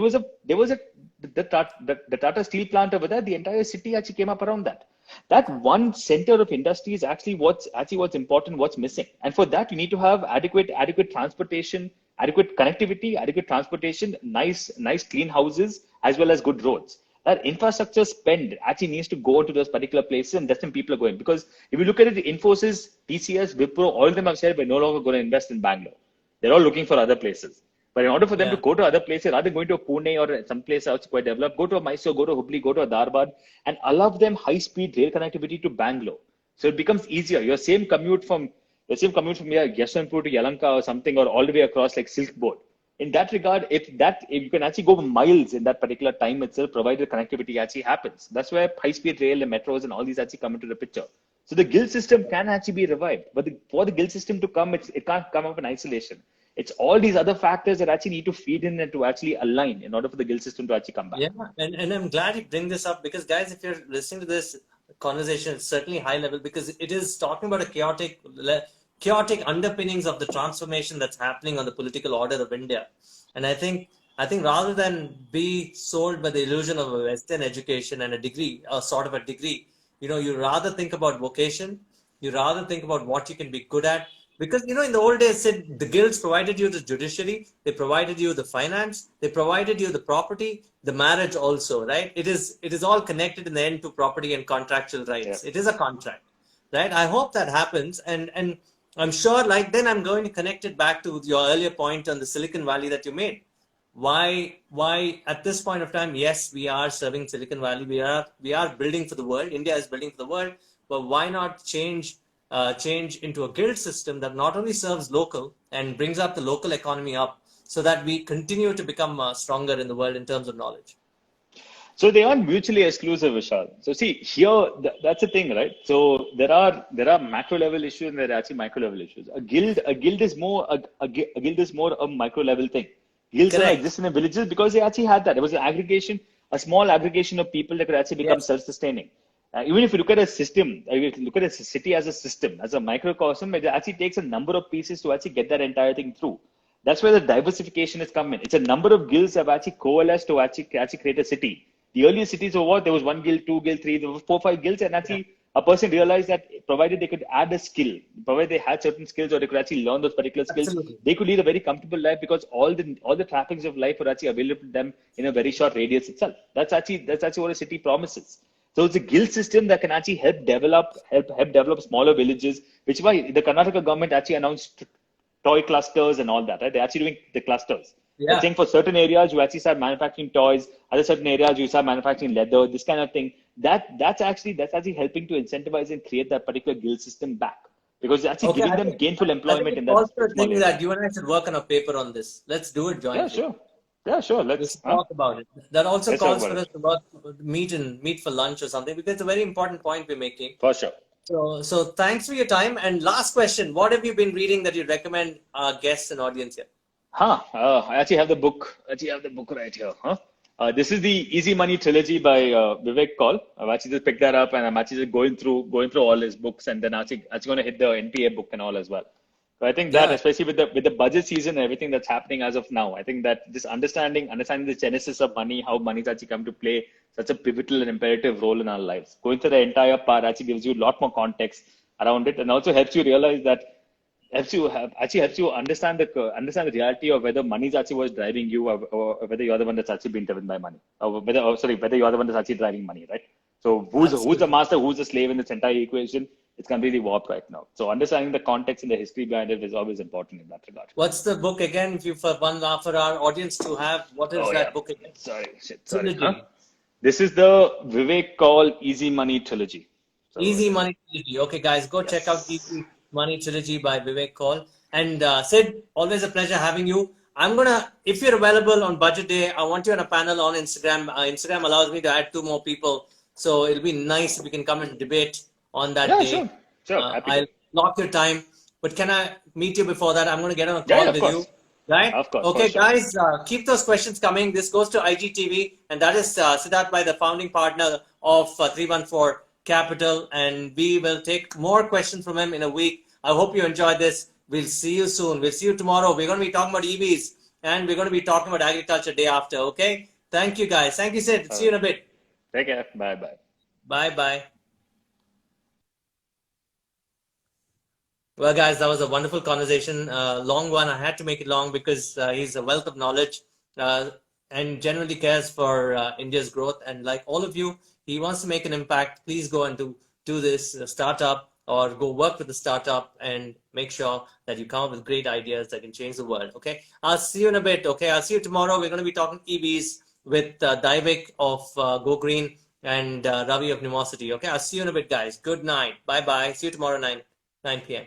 Tata steel plant over there. The entire city actually came up around that. That one center of industry is actually what's important, what's missing. And for that, you need to have adequate transportation, adequate connectivity, adequate transportation, nice clean houses, as well as good roads. That infrastructure spend actually needs to go to those particular places, and that's when people are going. Because if you look at it, the Infosys, TCS, Wipro, all of them have said we're no longer going to invest in Bangalore. They're all looking for other places. But in order for them to go to other places, rather than going to a Pune or some place else quite developed, go to a Mysore, go to Hubli, go to a Dharwad, and allow them high-speed rail connectivity to Bangalore. So it becomes easier. Your same commute from here, Yeshwanthpur to Yelahanka or something, or all the way across like Silk Board. In that regard, if you can actually go miles in that particular time itself, provided connectivity actually happens. That's where high-speed rail and metros and all these actually come into the picture. So the guild system can actually be revived, but for the guild system to come, it can't come up in isolation. It's all these other factors that actually need to feed in and to actually align in order for the guild system to actually come back. Yeah, and I'm glad you bring this up because, guys, if you're listening to this conversation, it's certainly high level because it is talking about a chaotic underpinnings of the transformation that's happening on the political order of India. And I think rather than be sold by the illusion of a Western education and a degree, or sort of a degree, you rather think about vocation, you rather think about what you can be good at. Because, in the old days, the guilds provided you the judiciary, they provided you the finance, they provided you the property, the marriage also, right? It is all connected in the end to property and contractual rights. Yeah. It is a contract, right? I hope that happens. And I'm sure, then I'm going to connect it back to your earlier point on the Silicon Valley that you made. Why at this point of time, yes, we are serving Silicon Valley. We are building for the world. India is building for the world. But why not change into a guild system that not only serves local and brings up the local economy up so that we continue to become stronger in the world in terms of knowledge? So they aren't mutually exclusive, Vishal. So see, here, that's the thing, right? So there are macro level issues and there are actually micro level issues. A guild is more a micro level thing. Guilds exist in the villages because they actually had that. It was an aggregation, a small aggregation of people that could actually become self-sustaining. Even if you look at a system, if you look at a city as a system, as a microcosm, it actually takes a number of pieces to actually get that entire thing through. That's where the diversification has come in. It's a number of guilds that have actually coalesced to actually create a city. The earlier cities were what? There was 1 guild, 2 guild, 3, there were 4, 5 guilds, and actually a person realized that provided they could add a skill, provided they had certain skills or they could actually learn those particular skills, they could lead a very comfortable life because all the trappings of life were actually available to them in a very short radius itself. That's actually what a city promises. So it's a guild system that can actually help develop smaller villages, which is why the Karnataka government actually announced toy clusters and all that, right? They're actually doing the clusters. Yeah. I think for certain areas, you actually start manufacturing toys. Other certain areas, you start manufacturing leather, this kind of thing. That's actually helping to incentivize and create that particular guild system back. Because it's actually giving them gainful employment in that. Also thinking that you and I should work on a paper on this. Let's do it jointly. Yeah, sure. Let's talk about it. That also calls for us to meet for lunch or something because it's a very important point we're making. For sure. So thanks for your time. And last question, what have you been reading that you recommend our guests and audience here? I actually have the book. Right here. This is the Easy Money trilogy by Vivek Kaul. I've actually just picked that up and I'm actually just going through all his books and then actually going to hit the NPA book and all as well. So I think that, especially with the budget season and everything that's happening as of now, I think that just understanding the genesis of money, how money's actually come to play such a pivotal and imperative role in our lives. Going through the entire part actually gives you a lot more context around it and also helps you realize that helps you understand the reality of whether money is actually what's driving you or whether you're the one that's actually being driven by money or whether you're the one that's actually driving money, right? So who's the master, who's the slave in this entire equation? It's completely warped right now. So understanding the context and the history behind it is always important in that regard. What's the book again? If you for our audience to have, what is that book again? Sorry. This is the Vivek Kaul Easy Money trilogy. Easy Money trilogy. Okay, guys, go check out Easy Money trilogy by Vivek Kaul. And Sid, always a pleasure having you. If you're available on budget day, I want you on a panel on Instagram. Instagram allows me to add 2 more people. So it'll be nice if we can come and debate on that day. Sure. I'll block your time. But can I meet you before that? I'm going to get on a call with you. Right? Of course. Okay, guys, keep those questions coming. This goes to IGTV. And that is Siddarth Pai, the founding partner of 3One4Capital. And we will take more questions from him in a week. I hope you enjoyed this. We'll see you soon. We'll see you tomorrow. We're going to be talking about EVs. And we're going to be talking about agriculture day after. Okay? Thank you, guys. Thank you, Sid. See you in a bit. Take care. Bye-bye. Bye-bye. Well, guys, that was a wonderful conversation. Long one. I had to make it long because he's a wealth of knowledge and genuinely cares for India's growth. And like all of you, he wants to make an impact. Please go and do this startup or go work with the startup and make sure that you come up with great ideas that can change the world. Okay. I'll see you in a bit. Okay. I'll see you tomorrow. We're going to be talking EVs with Daivik of Go Green and Ravi of Numosity. Okay. I'll see you in a bit, guys. Good night. Bye bye. See you tomorrow 9 p.m.